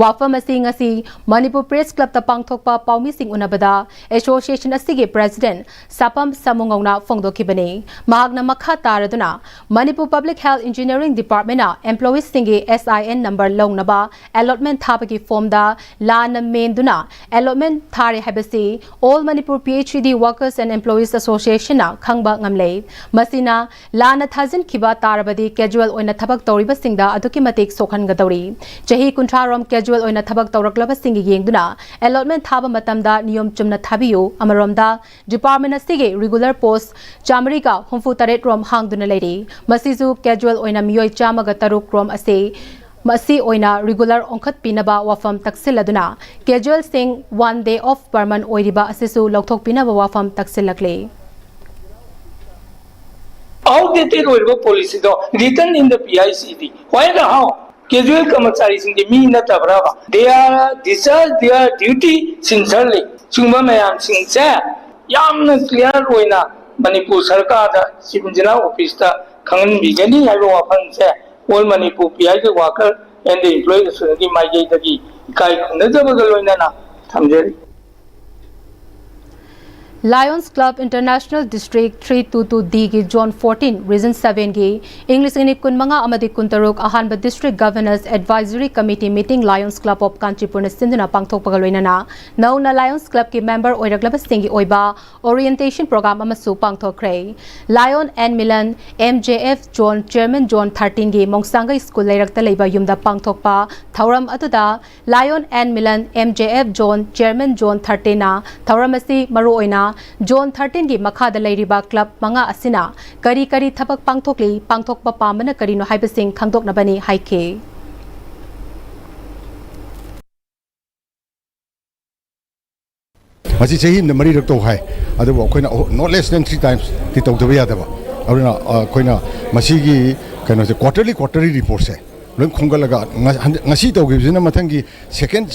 A: wafam asing asi Manipur Press Club ta pangthokpa paumi sing unabada association asigi president Sapam Samungongna phongdokibani mahagna makha taraduna Manipur Public Health Engineering Department na employees singi SIN number longnaba allotment thaba gi form da lana menduna allotment thare habasi All Manipur PhD Workers and Employees Association na khangba ngamle masina lana thazin khiba tarabadi casual oina thabak toriba singda aduki matik sokhan gadori chahi kuntrarom casual oina thabak toraklaba singi yengduna allotment thaba matamda niyom chumna thabiyu amaromda department asige regular post chamrika humfu taret rom hangduna leiri masisu casual oina miyoi chamaga taruk rom ase masi oina regular ongkhat pinaba wafam taksiladuna casual sing 1 day off permanent oiriba asisu lokthok pinaba wafam taksilakle
B: outdated policy do written in the PICD why the how casual kamachari sing the mean na tabrava they are discharge their duty sincerely chungba mayam sing cha yamna clear oina Manipur sarkar da sibinjina office ta khangan bigani haiba wafam cha All Manipur PhD worker and the employees society maige dagi kai khundajabaga loinana thamjeri
A: Lions Club International District 322D gi Zone 14 Region 7 gi English ni kunmanga amadi kuntaruk ahanba District Governors Advisory Committee meeting Lions Club of Kanchipur na sinduna pangthok pagaloinana nauna Lions Club ki member oiraglaba singi oiba orientation program amasu pangthokre Lion and Milan MJF Zone Chairman Zone 13 gi Mongsanga School leirakta leiba yumda pangthokpa thauram atuda Lion and Milan MJF Zone Chairman Zone 13 na thauram asi maru oina Zone 13 gi makhada leiriba club manga asina kari kari thabak pangthokli pangthokpa pamana karino haibasing khangdoknabani haike
S: Masi chahi na mari rakto hai adu koina not less than 3 times ti tawdaba yadaba aruna koina masi gi kaino se quarterly report se lon khongalaga ngasi tawgibjina mathangi second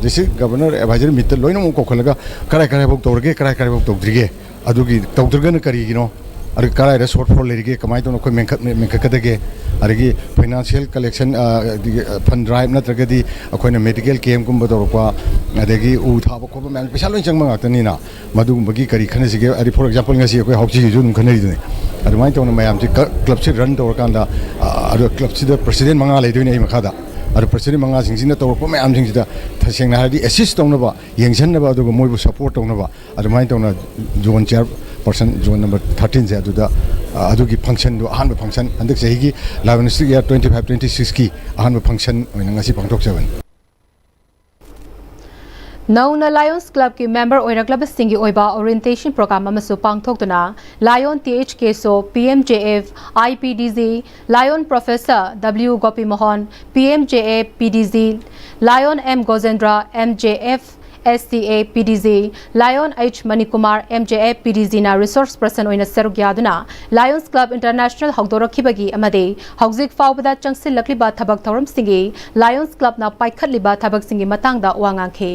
S: district governor advisory meet loina mo kokhalaga karai bok tawrge karai bok tawdrige adugi tawdrgana kari gino ar karai ra shortfall lerige kamai to ko menkakadage arigi financial collection fund drive natragadi akoina medical camp kumba dorpa adagi u thaba ko man pesa loin changma ngakani na madugumba gi kari khanasige ari for example ngasi ko hauchi ju num khanari dune adumai to na mayam ji club se run to kanda adu club se president manga leidune ai makada adu president manga singsina to ko mayam singsida thasengna hadi assist to na ba yengsan na ba adu moibu support to na ba adumai to na zone chair person zone number 13 se adu da adugi function do ahan function andak se gi Lions year 25 26 ki ahan function oina ngasi pangtok 7
A: Nauna Lions Club ki member oiraklaba singi oiba orientation program amasu pangthokduna Lion THK so PMJF IPDZ Lion Professor W Gopi Mohan PMJA PDZ Lion M Gozendra MJF SCA PDZ Lion H Manikumar MJA PDZ na resource person oina serugyaduna Lions Club International hogdorakhibagi amade hauzik faubada changsil lakliba thabak thoram singi Lions Club na paikhatliba thabak singi matangda wangangkhe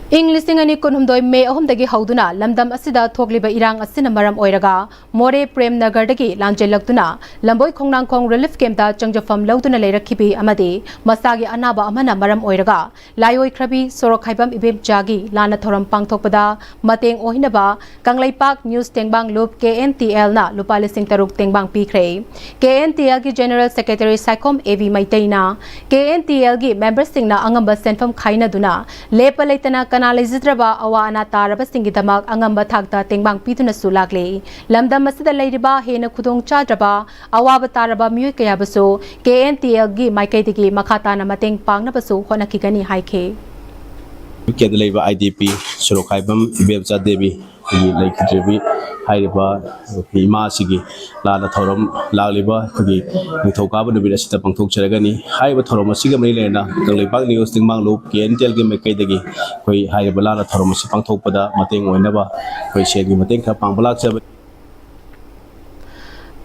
A: English ani kunhumdoi me ahumdagi hauduna lamdam asida thokliba irang asina maram oiraga more prem nagar dagi lanjelakduna lamboi khongnang khong relief camp da changjafam lauduna leirakhibi amade masagi anaba amana maram oiraga layoi khrabi sorokhaibam ibem jagi lana thoram pangthokpada mateng ohinaba kanglaipak news tengbang loop KNTL na lupali sing taruk tengbang pikre KNTL gi general secretary Saikom AV Maitaina KNTL gi members sing na angamba senfam khaina duna lepalaitana kanalizidraba awana taraba singidamak angamba thakta tengbang pituna sulakle lamdam asida leiriba hena khudong chadraba awaba taraba miyoi kayabaso KNTL gi maikaidigi makhata na mateng pangnabaso honakigani haike
T: Kedalaiba IDP Surokhaibam Ibebja Devi Laikidrevi Haiba Ima Sigi Lana Thorum Laliba Kugi Tokaba Nubida Pangtok Cheragani Haiba Thorum Sigam Lena Kalipak News Tingmang Loop KNTL Makadagi Koi Haiba Lana Thorum Pangtopada Mating Wenaba Koi Shagi Matinka Pangbalak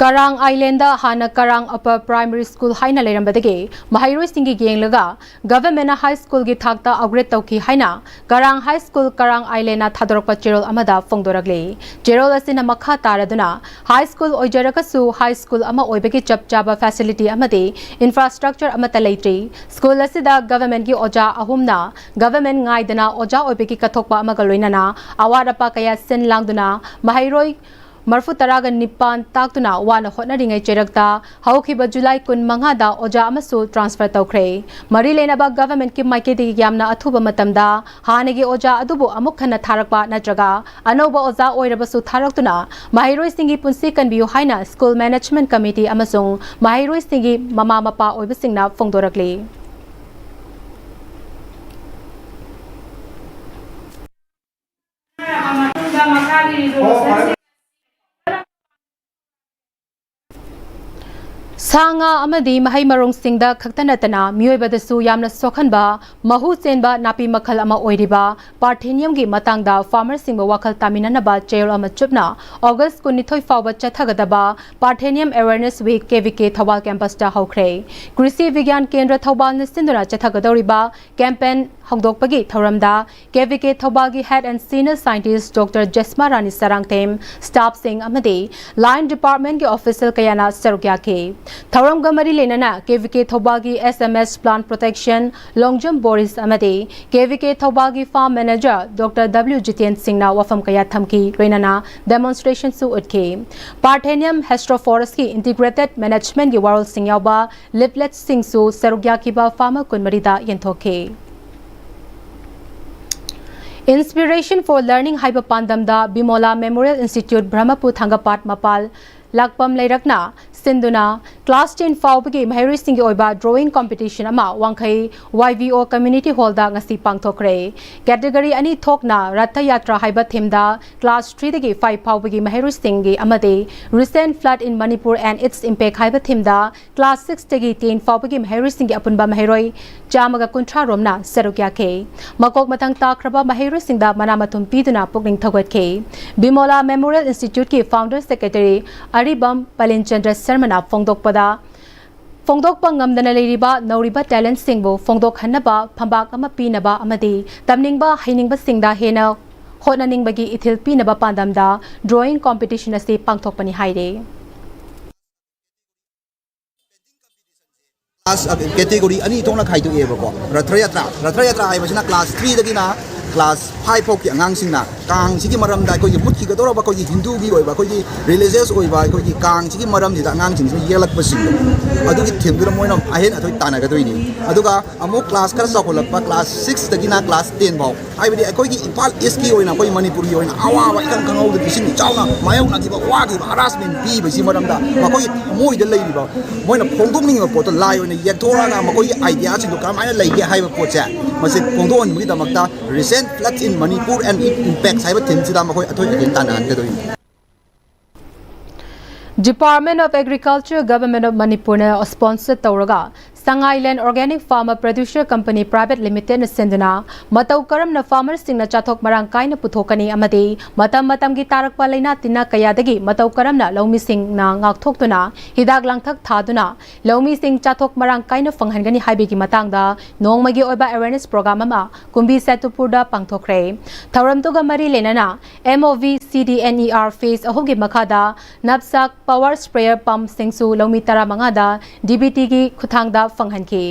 A: Karang Island da hana Karang Upper Primary School haina leirambadagi mahairoi singi genglaga government high school gi thakta upgrade tauki haina Karang High School Karang Island na thadorpa cherol amada fongdoragle cherol asina makha taraduna high school oijarakasu high school ama oibagi chapchaba facility amade infrastructure amata leitri school asida government gi oja ahumna government ngaidana oja oibagi kathokpa amaga loinana awarapa kaya sen langduna mahairoi Marfu Taraga Nipan Taktuna Wana Hotnaringai Cherakta Haukiba July Kun Manghada Oja Amasu transfer Tokre Marilenaba government ki Maikedi Yamna Atuba Matamda Hanegi Oja Adubu Amukhana Tharakpa Natraga Anoba Oza Oirabasu Tharaktuna Mahiroi Singi Punsi Kanbiu Haina School Management Committee Amasung Mahiroi Singi Mama Mapa Oibasingna Fongdorakli Sanga amadi mahai marong singda khaktanatana mioibadasu yamna sokhanba mahu chenba napi makhal ama oiriba parthenium gi matangda farmer singba wakhal taminanaba chair ama chupna August 19 fawba chathagadaba parthenium awareness week KVK Thawal campus ta hokre Krishi Vigyan Kendra Thawal ni sindura chathagadoriba campaign hongdokpagi thoramda KVK Thawal gi head and senior scientist Dr. Jesma Rani Sarangtem staff sing amadi line department gi official kayana sarukya ke Thauram Gamari Lenana KVK Thobagi SMS Plant Protection Longjam Boris Amade KVK Thobagi Farm Manager Dr. W Jitien Singh na wafam kaya thamki Renana demonstration su utke Parthenium Heteroforest ki integrated management gi Warol Singh yauba leaflet Singh su sarugya kiba farmer kunmarida yenthoke Inspiration for Learning Haiba Pandamda Bimola Memorial Institute Brahmapur Thangapat Mapal Lakpam Leirakna Sinduna Class 10 Faubagi Mahiri Singi Oiba Drawing Competition Ama Wangkai YVO Community Hall da ngasi pangthokre Category ani thokna Ratha Yatra Haiba Themda Class 3 dagi 5 Faubagi Mahiri Singi Amade Recent Flood in Manipur and its Impact Haiba Themda Class 6 dagi 10 Faubagi Mahiri Singi Apunba Mahiroi Jamaga Kuntra Romna Serukya ke Makok Matang Takraba Mahiri Singda Manamatum Piduna Pukning Thogwat ke Bimola Memorial Institute ki Founder Secretary Aribam Palinchandra Sermana Fongdokpada Fongdokpa ngamdana leiriba nauriba talent singbo Fongdok Hanaba Phambak ama pinaba amadi tamningba hainingba singda hena honaningbagi ithil pinaba pandamda drawing competition ase pangthokpani haire
U: Class category ani tongna khai to eba ko Ratha Yatra haibasina class 3 dagina class हाई फौकी आगांसिंगना कांग सिगी मरमदा कोई मुत्की गदोरबा कोई हिंदू गी ओइबा कोई रिलीजियस ओइबा कोई कांग सिगी मरमजिदा आगांसिंग येलकबसिंग अदुगी थिमदुरा मोइना अहेन अथoi तानागदोइनि अदुगा अमो क्लास खर साखोलपा क्लास 6 दगिना क्लास 10 भाव हाइबदि अखोइगी इम्फाल ईस्ट की ओइना कोई मणिपुर की ओइना आवाबा इकन खंगौद बिसिन चावना मायोना गिबा वागिबा हरासमेंट पी बसि मरमदा मखोइ मोइदा लेरिबा मोइना फोंदोकनिंगबा पोतो लाइ ओइना येथोरागा मखोइ आइडिया सिंदो कमाइना लेगे हाइबा पोचे मसे फोंदोन दमकता recent floods in Manipur and it impacts हाइबा थिमसिदा मखोइ अथoi अथेन तानागदोइनि
A: Department of Agriculture, Government of Manipur ne sponsor tauraga Sangailand Organic Farmer Producer Company Private Limited na senduna matau karam na farmers sing na chathok marang kai na puthokani amadi matam gi tarakpa leina tinna kayadagi matau karam na lomi sing na ngakthok tuna hidak langthak thaduna lomi sing chathok marang kai na fanghangani haibi gi matangda nongmagi oiba awareness program ama kumbi setupur da pangthokre thauram to ga mari lenana MOV CDNER phase ahom gi makhada napsak power sprayer pump singsu lomi tara mangada DBT gi khuthangda फंगहनकी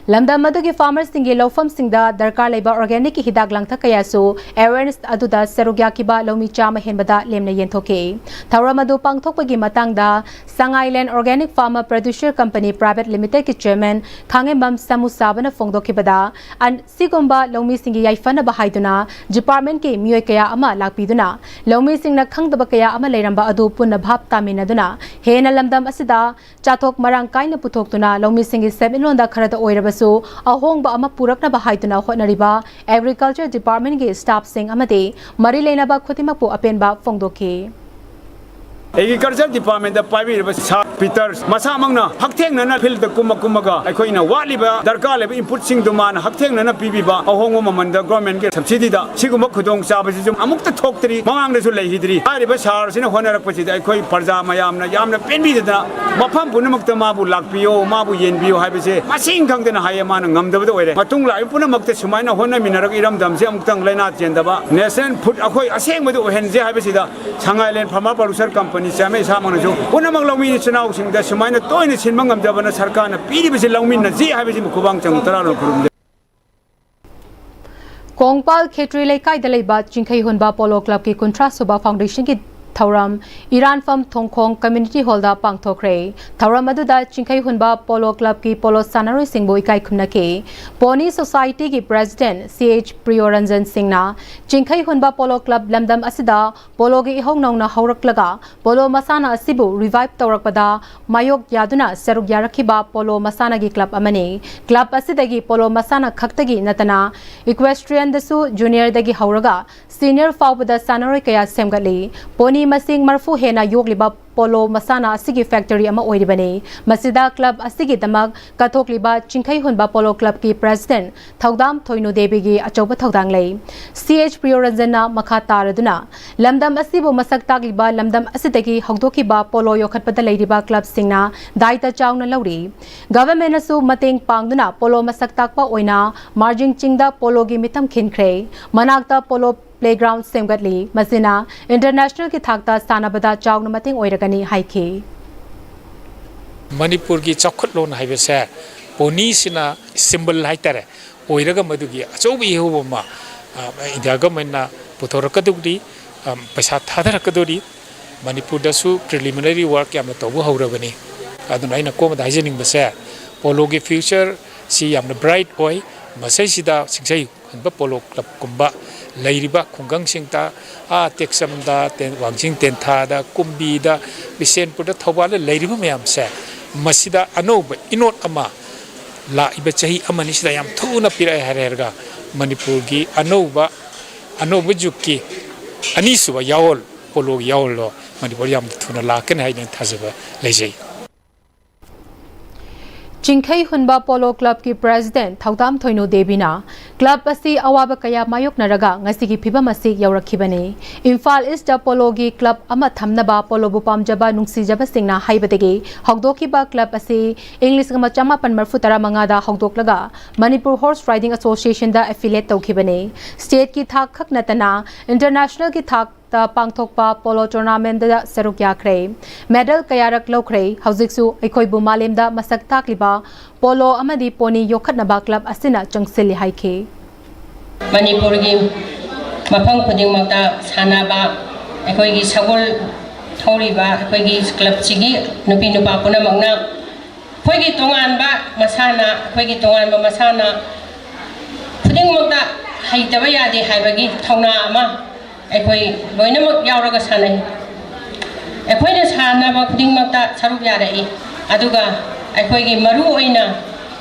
A: लमदा मदुगी farmers सिंगे लौफम सिंगदा दरकार लेबा organic हिदाक लांगथा कयासु अवेयरनेस अदुदा सरुग्या किबा लोमी चाम हेनबदा लेमना येंथोके थौरम अदु पांगथोकपगी मतंगदा Sangailand organic farmer producer company private limited की चेयरमैन खांगेमम समुसाबना फोंगदोखिबदा अन सिगुंबा लोमी सिंगे याइफना बहाइदुना डिपार्टमेंट के मियोय कया अमा लाकपिदुना लोमी सिंगना खंगदबा कया अमा लेरंबा अदु पुनः भाप तामिनदुना हेना लमदम असिदा चाथोक मरांग काइना पुथोक्तुना लोमी सिंगे सेमिनोंदा खरदा ओइरबसु अहोंगबा अमा पुरकना बहाइदुना होटनरिबा एग्रीकल्चर डिपार्टमेंट के स्टाफ सिंग अमदे मरि लेनाबा खुतिमकपु अपेनबा फोंगदोखि
V: एग्रीकल्चर डिपार्टमेंट पाइबीरब सा पीटर्स मसामंगना हक्थेंगना फील्ड कुमगा अखोइना वालिबा दरकार लेब इनपुट सिंग दुमान हक्थेंगना पीबीबा अहोंगो ममंद गवर्नमेंट के सब्सिडी दा सिगुम खुदोंग चाबसि जुम अमुक्त थोक्तरी ममांगदसु लेहिद्री हारिबा सारसिना होनरकपसि अखोइ प्रजा मयामना यामना पेनबीदना मफम पुनमक्त माबु लाकपियो माबु येनबियो हाइबसे मसिंग खंगदना हाय मान ngamdabada oire matung lai punamakte sumaina honna minarak iramdamse amuktang laina chendaba national food akhoi asengmadu ohenje haibasida Sangailand Farmer Producer Company Same Samanaju, Punamak Lomi Chanau Sing, the Sumana Toy Sinmangam Javana Sarkana, Pidibis Lomina, Z Habis Kubang Changtarano Kurum.
A: Kongpal Khetri Lekai Deleba, Chinkai Hunba Polo Club ki Contrasuba Foundation ki Thauram Iran Fam Thongkhong Community Hall da Pangthokre Thauram aduda Chinkai Hunba Polo Club ki Polo Sanaroi Singbo ikai khumnake Pony Society ki President CH Priyoranjan Singna Chinkai Hunba Polo Club lamdam asida Polo gi ihongnong na hauраklaga Polo Masana asibu revive tawrakpada mayok yaduna saruk yarakhiba Polo Masana gi club amani club asidagi Polo Masana khaktagi natana equestrian dasu junior dagi hauraga senior fawbada sanaroi kaya semgali Pony masing marfu hena yogliba Polo Masana asigi factory ama oiribani masida club asigi damak kathokliba Chinkai Hunba Polo Club ki president Thaudam Thoinu Devi gi achoba thaudang lei CH Priyoranjana makha taraduna lamdam asibu masak tagliba lamdam asidagi hogdokiba Polo yokhatpada leiriba club singna daita chauna lauri government asu mateng pangduna Polo masak takpa oina margin chingda Polo gi mitam khinkhre manakta Polo playground semgatli masina international ki thakta sanabada chauna mateng oiragani haike
W: Manipur ki chakhot lon haibese poni sina symbol haitare oiraga madugi achobi hobama India government na putorakadugdi paisa thadarakaduri Manipur dasu preliminary work yamna tobu haurabani aduna ina koma daijening bese polo ki future si yamna bright oi masai sida singsai hanba polo club kumba Lairiba Kungang Singta, Texam da, Wangsing Tenta da, Kumbi da, Bisenpur da, Tawala, Lairiba Mayam se, Masida Anoba, Inot Ama, La Ibachahi Amanisha Yam Tuna Pira Herga, Manipurgi, Anoba Juki, Anisuba Yaol, Polo Yaolo, Manipuriam Tuna Lakan Hayan Tazaba, Lazy.
A: Chinkai Hunba Polo Club ki President Thaudam Thoinu Devina Club asi awaba kaya mayok naraga ngasi gi phibam asi yaurakhibani Imphal East da Polo gi Club ama thamnaba Polo bu pamjaba nungsi jaba singna haibadegi hogdokiba Club asi English ga machama panmarfu tara manga da hogdoklaga Manipur Horse Riding Association da affiliate tawkhibani State ki thak khak natana international ki thak Pangthokpa Polo Tournament da saruk yakre medal kayarak lokre haujiksu ekhoi bu malem da masak takliba Polo amadi poni yokhatnaba club asina changsili haike
X: Manipur gi
C: mafang khudingmakta sanaba akhoi gi sagol thoriba akhoi gi club chigi nupi nupa punamakna akhoi gi tonganba masana akhoi gi tonganba masana khudingmakta haitaba yade haibagi thongna ama akhoi loinamak yauraga sanai akhoi na sanaba khudingmakta saruk yarai aduga akhoi gi maru oina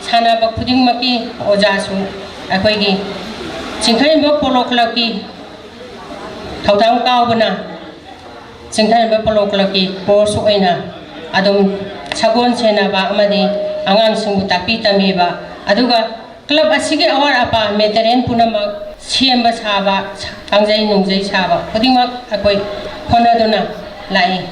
C: sanaba khudingmaki ojasu akhoi gi Singkhainba polo club ki thautang kaubana Singkhainba polo club ki course oina adum sagon senaba amadi angang singbu tapi tamiba aduga club asigi awar apa meteren punamak siemba saba kangjai nungjai saba khudingmak akoi honaduna lai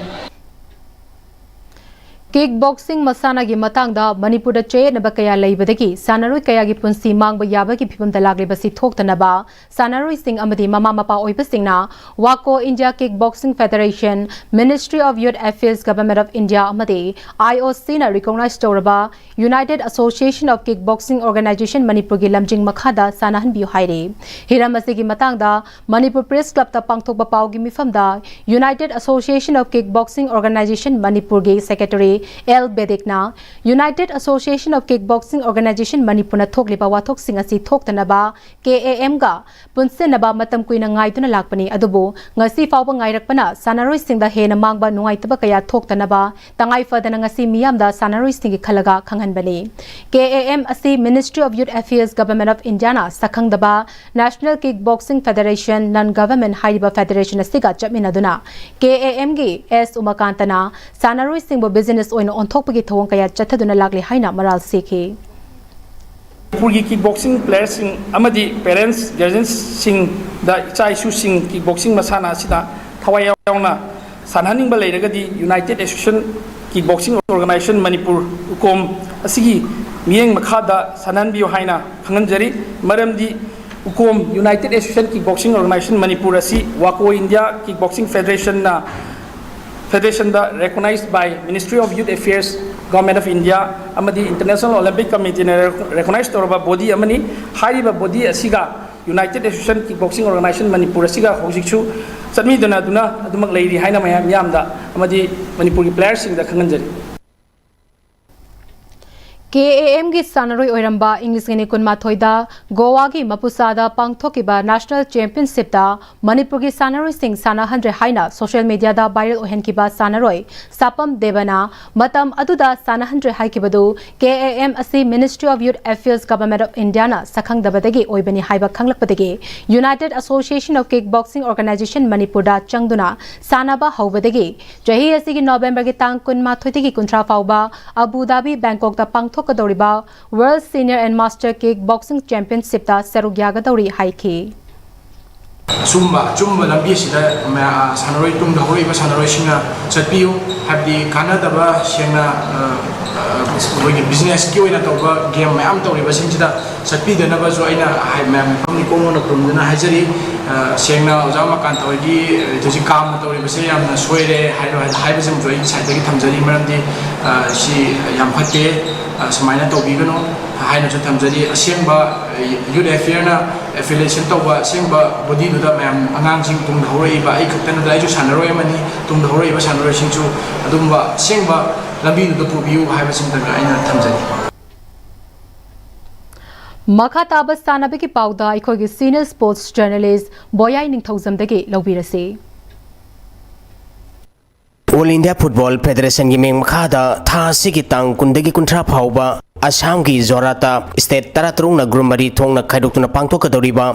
M: Kickboxing masana gi matang da Manipur da che na ba kaya leibadagi sanaroi kaya gi punsi mangba yaba gi phibam da lagle basi thokta ba sanaroi sing amadi mama mapa oiba singna Wako India Kickboxing Federation Ministry of Youth Affairs Government of India amadi IOC na recognize toraba United Association of Kickboxing Organization Manipur gi lamjing makhada sanahan bi haire hiramasi gi matang da Manipur Press Club ta pangthok ba paw gi mifam da United Association of Kickboxing Organization Manipur gi Secretary L. Bedekna, United Association of Kickboxing Organization Manipuna Thokliba Wathok Singasi Thoktanaba, KAM ga, Punsenaba Matam Kuina Ngaituna Lakpani, Adubu, Ngasi Fauba Ngairakpana, Sanaroi Singda Hena Mangba Nuaitaba Kaya Thoktanaba, Tangai Fadanangasi Miamda, Sanaroi Singi Kalaga Kanganbani. KAM Asi Ministry of Youth Affairs Government of Indiana, Sakangdaba, National Kickboxing Federation, Non-Government Haiba Federation Asiga Chapminaduna, KAM gi S. Umakantana, Sanaroi Singbo Business oina onthokpagi thawang kaya chathaduna lakle haina maral sekhi
B: Manipuri kickboxing players sing amadi parents guardians sing da chai su sing kickboxing masana sida thawai yauna sanhaning ba leiragadi United Association Kickboxing Organization Manipur ukom asigi miyeng makhada sanan biyo haina khanganjari maramdi ukom United Association Kickboxing Organization Manipur asi Wako India Kickboxing Federation na Federation da recognized by Ministry of Youth Affairs Government of India amadi International Olympic Committee na recognized torba body amani hariba body asiga United Association Kickboxing Organization Manipur asiga hojikchu chadmi dana adumak leiri haina mayam yamda amadi Manipuri players sing da khanganjari
M: KAM gi sanaroi oiramba English ngini kunma thoida Goa gi Mapusada pangthokiba National Championship da Manipur gi sanaroi sing sana 100 haina social media da viral ohenkiba sanaroi Sapam Devana matam aduda sana 100 haikibadu KAM asi Ministry of Youth Affairs Government of India na sakhang dabadagi oibani haiba khanglakpadagi United Association of Kickboxing Organization Manipur da changduna sanaba hawbadagi jahi asi gi November gi tang kunma thoitigi kuntra fauba Abu Dhabi Bangkok da pangthok Kadoriba World Senior and Master Kickboxing Championship ta Serugyaga Dori Haiki.
D: Sumba lambi sida sanaroi tung da hoi ba sanaroi singa chatpiu habdi Canada ba sengna wagi business ki oina to ba game mayam to ri ba singida chatpi da na ba zo aina hai mam pamni ko na krum na hajari sengna ojama kan to gi joji kam to ri ba se yam na soire hai ba jam joi sai da gi thamjari maramdi si yam phatte samaina to bi gano hai na thamjari asengba youth affair na affiliation to ba sengba body du da mam angang sing tung dhoroi ba ai khatan da ai ju sanaroi mani tung dhoroi ba sanaroi sing chu adumba sengba lambi du pubiu hai ba sing da aina thamjari
M: Makha tabas sanabiki pauda ikogi senior sports journalist Boyai Ningthauzamdagi lobirasi
E: All India Football Federation gi meng makhada tha sigi tang kundagi kunthra phauba Assam gi Zorata state taratrung na grumari thong na khaidokna pangthokadoriba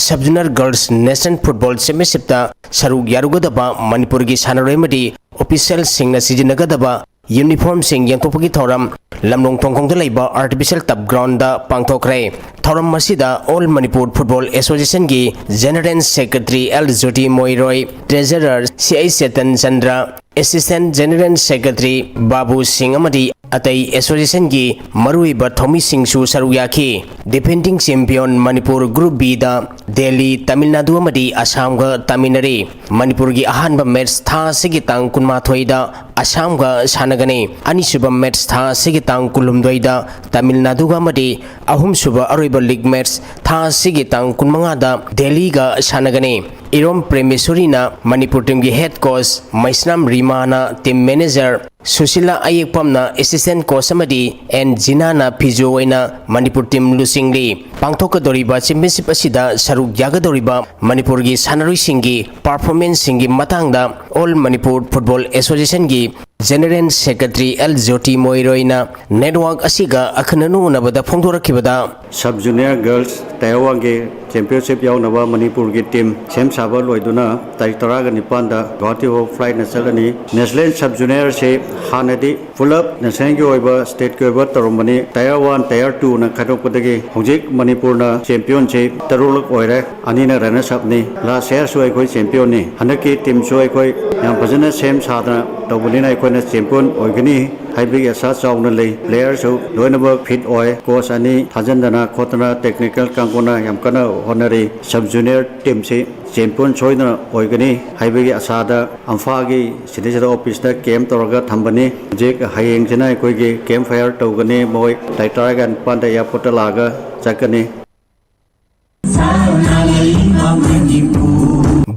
E: Sub-Junior Girls Nation Football Championship ta saruk yarugadaba Manipur gi sanaroi madi official singna sijinagadaba uniform sing yangthokpagi thoram lamlong thongkhong da leiba artificial tap ground da pangthokre thoram masida All Manipur Football Association gi General Secretary L Jyoti Moiroi Treasurer CI Setan Chandra Assistant General Secretary Babu Singh amadi अतई association की मरुइबा थौमिसिंगसु सरु याखी defending champion Manipur group B दा दिल्ली तमिलनाडु अमदी असम गा तमिनरी मणिपुर की अहानबा match था सिगी तांग कुनमाथोइदा असम गा सानगने अनिसुबा मैच था सिगी तांग कुलुमदोइदा तमिलनाडु गा अमदी अहुमसुबा अरोइबा लीग मैच था सिगी तांग कुनमंगादा दिल्ली गा सानगने इरोम प्रेमेश्वरीना मणिपुर टीम की हेड कोच मैस्नाम रीमाना टीम मैनेजर सुशीला अयेकपमना असिस्टेंट कोच अमदी एन जिनाना फिजोइना मणिपुर टीम लुसिंगली पांथोकदोरिबा चैंपियनशिप असिदा सरुक यागदोरिबा मणिपुर की सानरुइसिंगी परफॉर्मेंस सिंगी मतंगदा ऑल मणिपुर फुटबॉल एसोसिएशन की जनरल सेक्रेटरी एल ज्योति मोइरोइना नेटवर्क असिगा अखननु नबदा फोंदोरखिबदा
F: सब जूनियर गर्ल्स तयवांग के चैंपियनशिप यावनबा मणिपुर की टीम सेम साबा लोइदुना तारीख 19 दा गुवाहाटी हो फ्लाइट नचलनी नेशनल सब जूनियर से हानदी फुलअप नेशनल की ओइबा स्टेट की ओइबा तरमनी टायर 1 टायर 2 न खडोकदगी होजिक मणिपुर न चैंपियनशिप तरुलक ओइरे अनिना रनर्स अप नि लास्ट ईयर सो अखोय चैंपियन नि हनकी टीम सो अखोय याम फजन सेम सादा तबुनिना अखोयना चैंपियन ओइगनी हाइबिग एसा चाउन ले प्लेयर सो लोइनबक फिट ओय कोच अनि थाजनदना खोतना टेक्निकल कांगोना याम कना होनरी सब जूनियर टीम से चैंपियन सोइना ओइगनी हाइबिग आसादा अम्फागी सिटीजन ऑफिस दा कैंप तोरगा थंबनी जेक हायेंग जना कोइगे कैंप फायर तौगनी मोय टाइटागन पांदा एयरपोर्ट लागा चकनी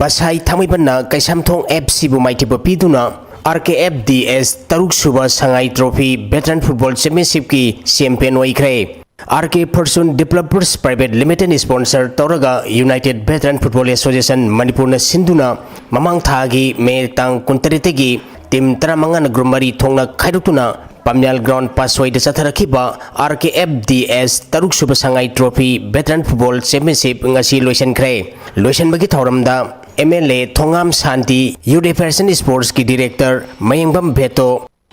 E: बसाई थामैबन्ना कैसामथों एफसी बु माइथिबो पिदुना RKFDS तरुक सुबह Sangai trophy veteran football championship की चैंपियन ओइख्रे RK Fortune Developers Private Limited sponsor तौरगा united veteran football association Manipur न सिंधुना ममांग थागी मे तांग कुंतरेतेगी टीम 15 ग्रुप मरी थोंना खाइदुक्तुना पम्याल ग्राउंड पासवाइद चथरखिबा RKFDS तरुक सुबह Sangai trophy veteran football championship ngasi लोइसनख्रे लोइसनबगी थौरमदा MLA Thongam Shanti youth affairs sports की डायरेक्टर मयंगबम भेटो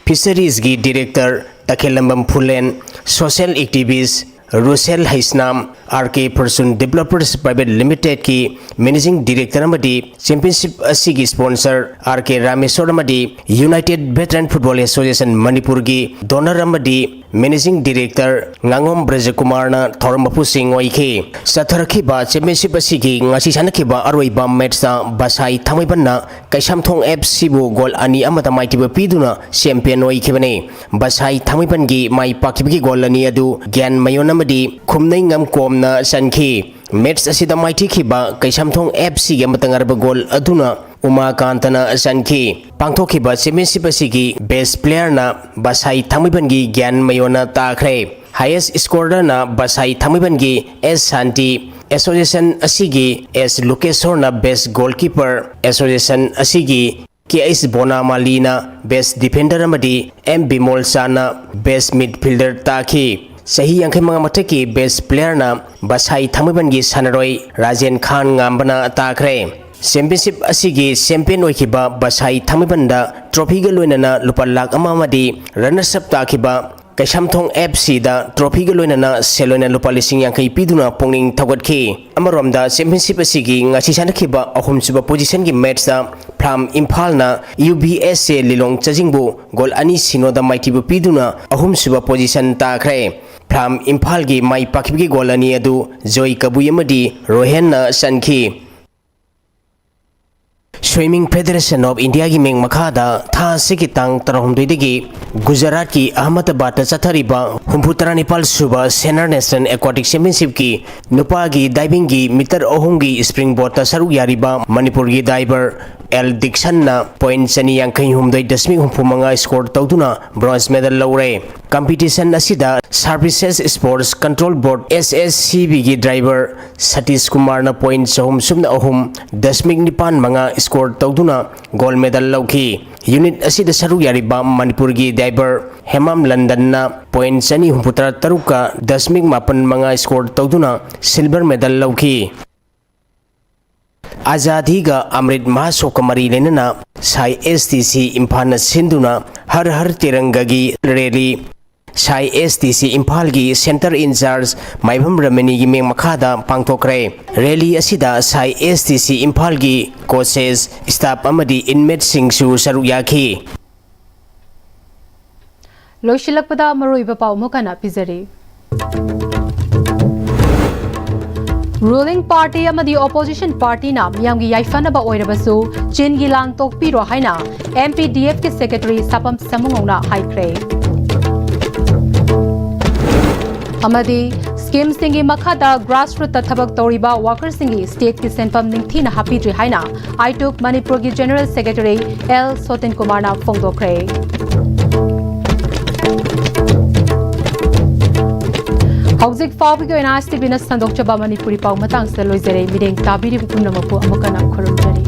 E: फिशरीज की director Takhellambam Phulen social activist Russell Haisnam RK Fortune Developers Private Limited की मैनेजिंग डायरेक्टर अमदी चैंपियनशिप असि की स्पॉन्सर RK रामेश्वर अमदी united veteran football association Manipur की डोनर अमदी मैनेजिंग डायरेक्टर nganगom ब्रजकुमार न थौरमपु सिंह ओइखे सथरखिबा चैंपियनशिप असि की ngasi सानखिबा अरोइबा मैच दा बसाई थामैबन्ना कैसामथों FC बु गोल अनि अमदा माइटिबा पिदुना चैंपियन ओइखेबने बसाई थामैबन की माइ पाखिबगी गोल अनि अदु ज्ञान मयोन अमदी खुमनै ngam कोमना सनखि मैच असिदा माइथिखिबा कैसामथों FC के मतंगरब गोल अदुना उमाकांतना सनखि पांथोखिबा चैंपियनशिप असिगी बेस्ट प्लेयर ना बसाई थामैबनगी ज्ञान मयोना ताख्रे हाईएस्ट स्कोरर ना बसाई थामैबनगी एस शांति एसोसिएशन असिगी एस लोकेश्वर ना बेस्ट गोलकीपर एसोसिएशन असिगी KS बोनामालीना बेस्ट डिफेंडर अमदी M बिमोल साना बेस्ट मिडफील्डर ताखि सही अंखैमंगा मथकी बेस्ट प्लेयर ना बसाई थामैबनगी सानरोई राजेन खान ngambana ताख्रे चैंपियनशिप असिगी चैंपियन ओइखिबा बसाई थामैबनदा ट्रॉफी ग लोइनना लुपा लाख अमामदी रनर्स अप ताखिबा कैसामथों FC दा ट्रॉफी ग लोइनना सेलोना लुपा लिसिंग यांखै पिदुना पोंगिंग थगतखि अमरोमदा चैंपियनशिप असिगी ngasi सानखिबा अहुमसुबा पोजीशन की मैच दा फ्राम इम्फाल ना UBS से लिलोंग चजिंगबु गोल अनि सिनोदा माइटिबु पिदुना अहुमसुबा पोजीशन ताख्रे फ्राम इम्फाल की माइ पाखिबगी गोल अनि अदु जोय कबुयमदी रोहन ना सनखि स्विमिंग फेडरेशन ऑफ इंडिया की मेंग मखादा था सिगी तांग तरहमदुइदगी गुजरात की अहमदाबाद चथरिबा 94 सुबह सेनियर नेशनल एक्वाटिक चैंपियनशिप की नुपा की डाइविंग की मीटर अहुम की स्प्रिंग बोर्ड सरुक यारिबा मणिपुर की डाइवर एल डिक्सन ना पॉइंट चनी यांखै हुमदई दशमिक हुमफुमंगा स्कोर तौदुना ब्रॉन्ज मेडल लौरे कंपटीशन असिदा services sports control board SSCB की ड्राइवर सतीश कुमार ना पॉइंट सहम सुमना अहुम दशमिक निपान मंगा स्कोर तौदुना गोल्ड मेडल लौखी यूनिट असिदा सरुक यारिबा मणिपुर की ड्राइवर हेमम लंदन ना पॉइंट चनी हुमपुतरा तरुका दशमिक मापन मंगा स्कोर तौदुना सिल्वर मेडल लौखी आजादी का अमृत महोत्सव का मरी लेना साई STC इम्फाल सिंधुना हर तिरंगा की रैली साई STC इम्फाल की सेंटर इंचार्ज माइभम रमनी की मेंग मखादा पांगथोक्रे रैली असिदा साई STC इम्फाल की कोचेस स्टाफ अमदी इनमेट सिंगसु सरुक याखी
A: लोइशिलकपदा मरोइबा पाउ मोकना पिजरी रूलिंग पार्टी अमदी ऑपोजिशन पार्टी ना मियामगी याइफनबा ओइरबसु चिनगी लान तोकपिरो हाइना MPDF के सेक्रेटरी सापम समुंगना हाइक्रे अमदी स्कीम सिंगी मखादा ग्रासरूट थबक तौरिबा वर्कर सिंगी स्टेट की सेंफम निंगथीना हापीद्रि हाइना आइटुक मणिपुर की जनरल सेक्रेटरी L सोतिन कुमारना फोंगदोक्रे हौजिक फाउबी को ISTV ना संदोकचबा मणिपुरी पाउ मतंग से लोइजरे मिरेंग ताबिरी पुनमपु अमकना खुरुमजरी